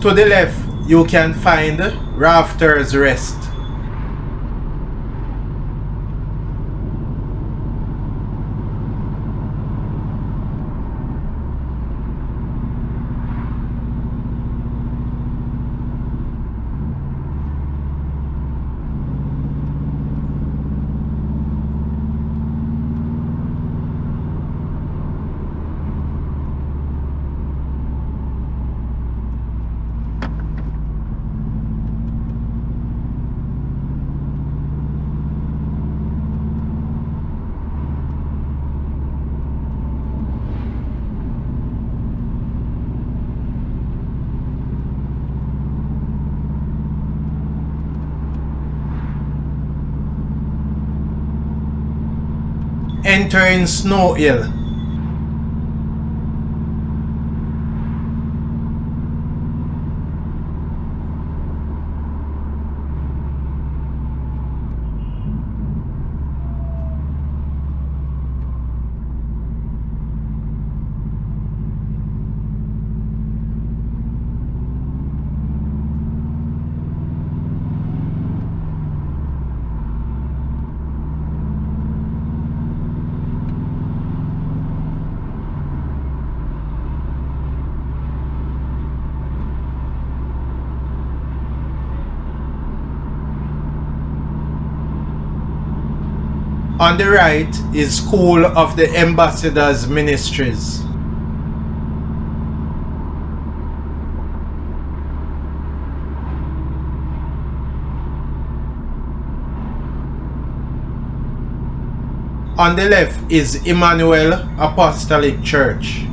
To the left, you can find Rafters Rest. Entering Snow Hill. On the right is School of the Ambassadors Ministries. On the left is Emmanuel Apostolic Church.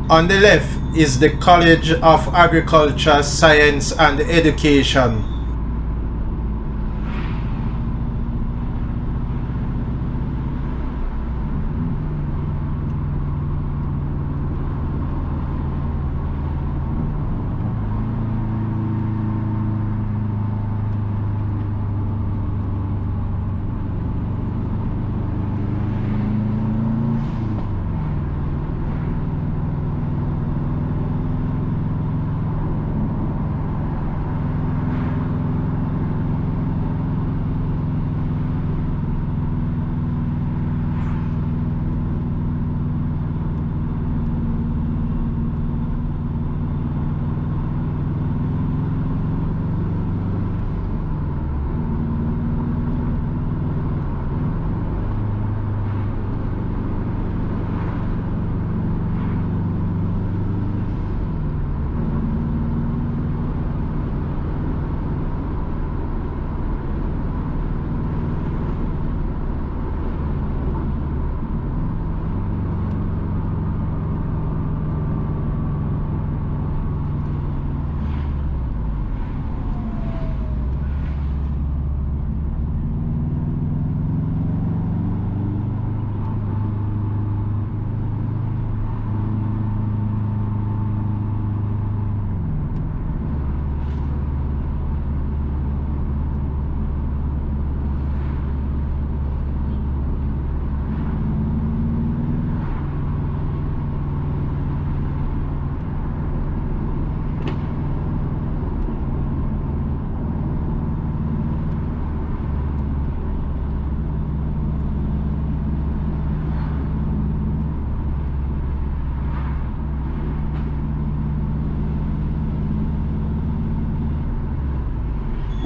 On the left is the College of Agriculture, Science and Education.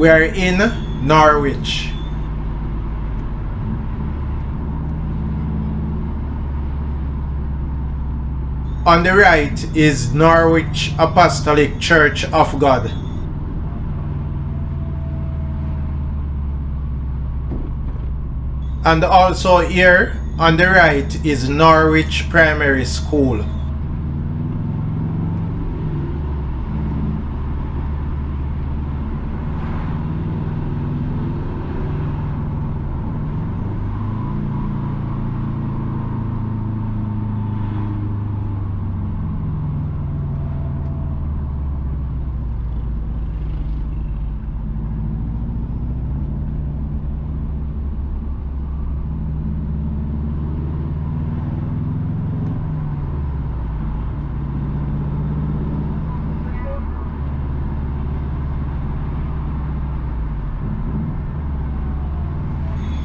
We are in Norwich. On the right is Norwich Apostolic Church of God. And also here on the right is Norwich Primary School.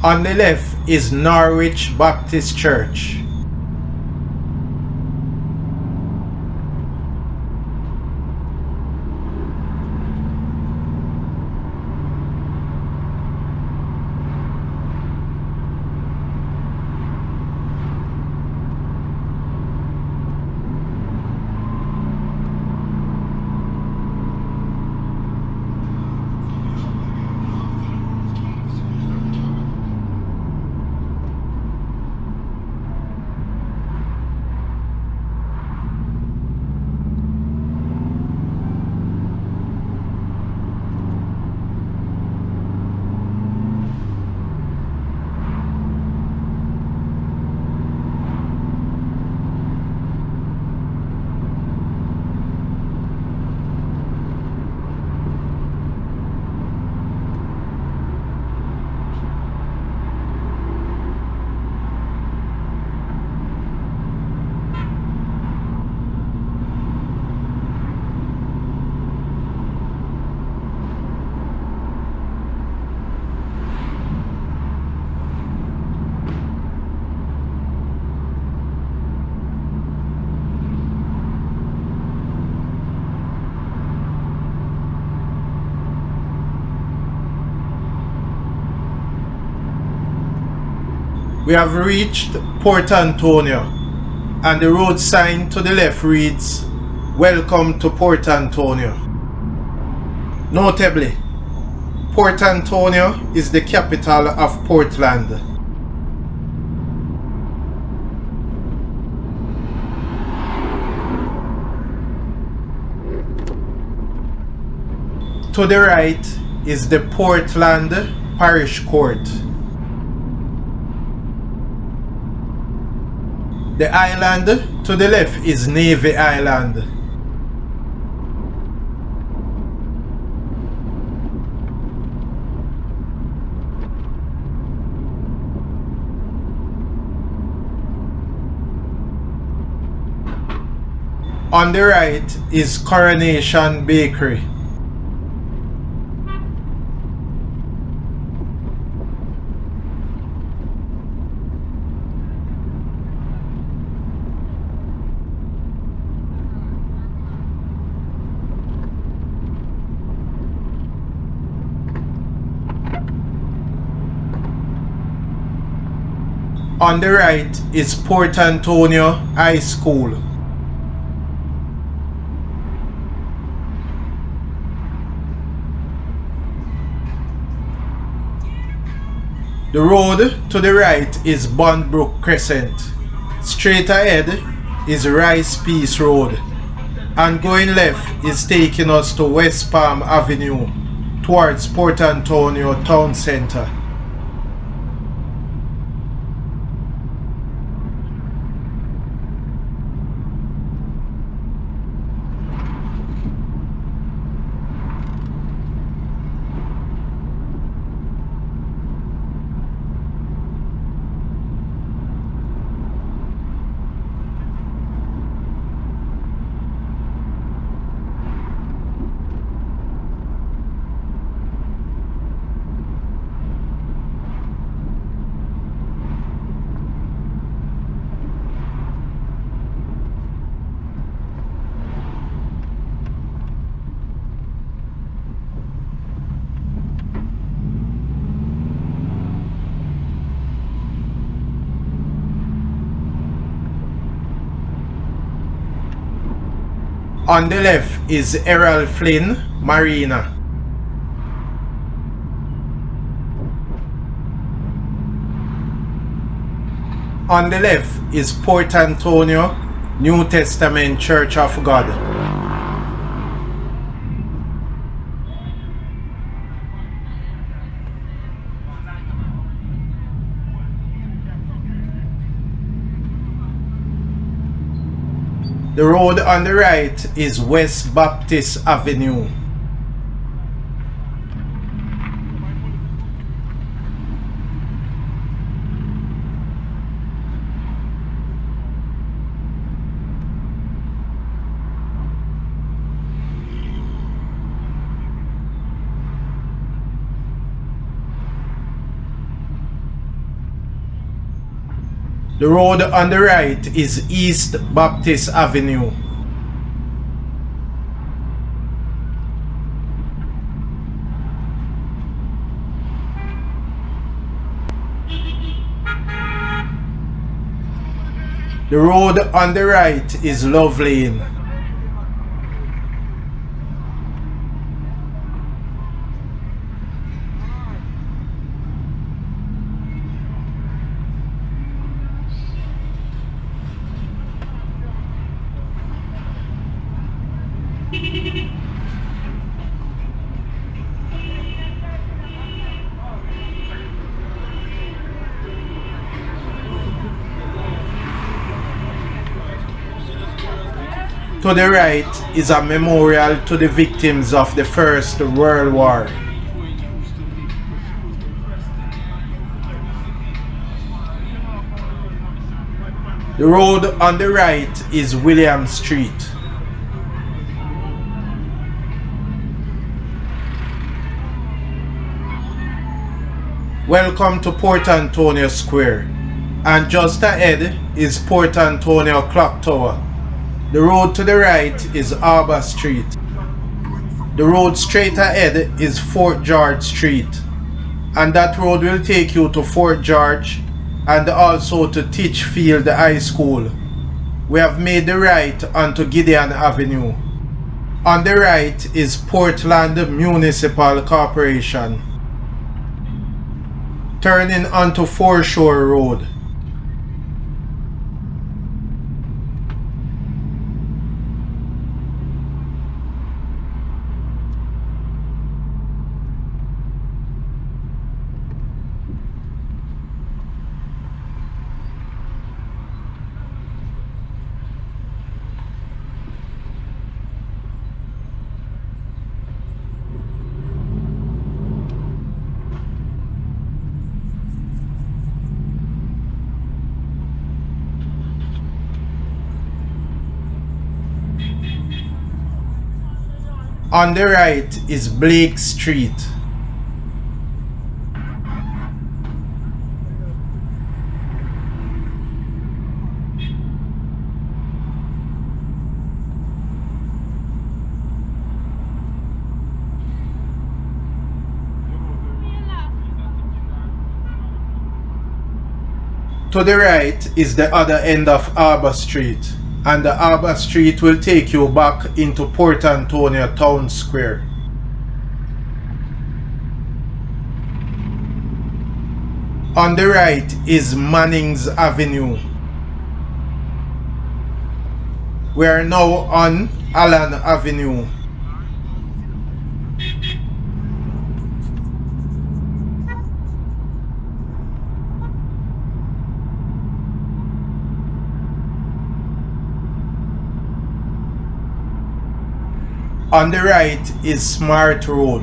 On the left is Norwich Baptist Church. We have reached Port Antonio, and the road sign to the left reads, "Welcome to Port Antonio." Notably, Port Antonio is the capital of Portland. To the right is the Portland Parish Court. The island to the left is Navy Island. On the right is Coronation Bakery. On the right is Port Antonio High School. The road to the right is Bondbrook Crescent. Straight ahead is Rice Peace Road, and going left is taking us to West Palm Avenue towards Port Antonio Town Center. On the left is Errol Flynn Marina. On the left is Port Antonio New Testament Church of God. The road on the right is West Baptist Avenue. The road on the right is East Baptist Avenue. The road on the right is Love Lane. To the right is a memorial to the victims of the First World War. The road on the right is William Street. Welcome to Port Antonio Square, and just ahead is Port Antonio Clock Tower. The road to the right is Arbor Street. The road straight ahead is Fort George Street, and that road will take you to Fort George, and also to Titchfield High School. We have made the right onto Gideon Avenue. On the right is Portland Municipal Corporation. Turning onto Foreshore Road. On the right is Blake Street. To the right is the other end of Arbor Street, and the Arbor Street will take you back into Port Antonio Town Square. On the right is Mannings Avenue. We are now on Allen Avenue. On the right is Smart Road.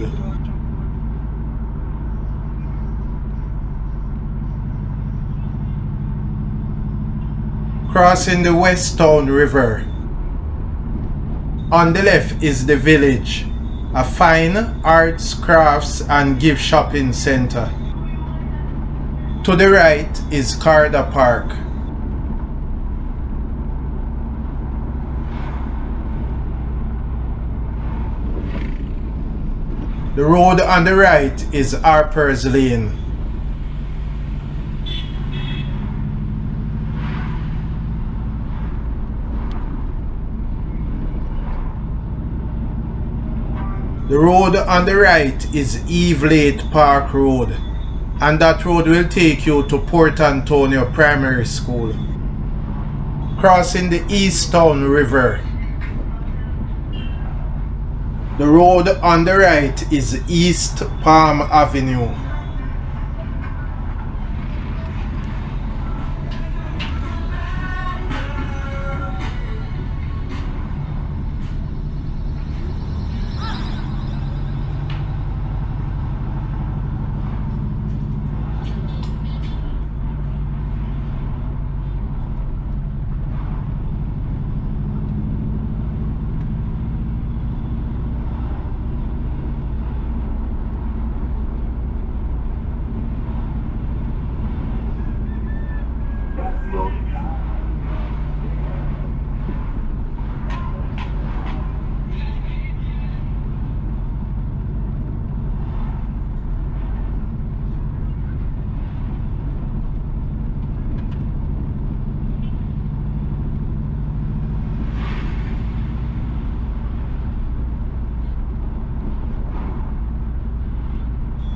Crossing the Westtown River. On the left is the Village, a fine arts, crafts and gift shopping center. To the right is Carter Park. The road on the right is Harper's Lane. The road on the right is Evelate Park Road, and that road will take you to Port Antonio Primary School. Crossing the Easttown River. The road on the right is East Palm Avenue.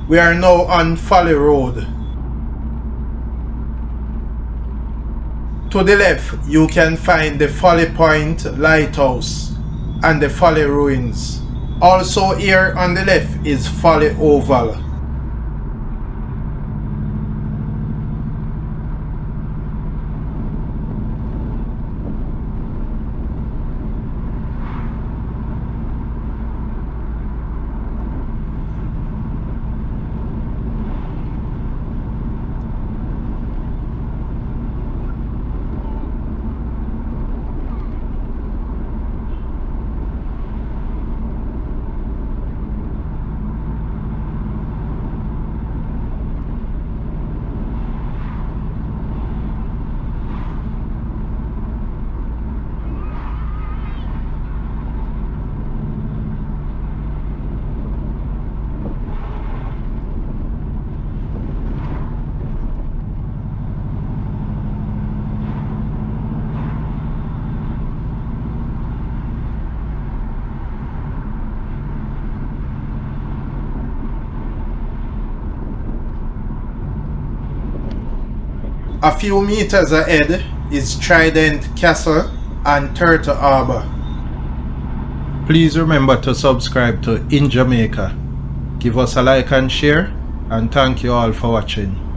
We are now on Folly Road. To the left, you can find the Folly Point Lighthouse and the Folly Ruins. Also here on the left is Folly Oval. A few meters ahead is Trident Castle and Turtle Harbour. Please remember to subscribe to In Jamaica. Give us a like and share, and thank you all for watching.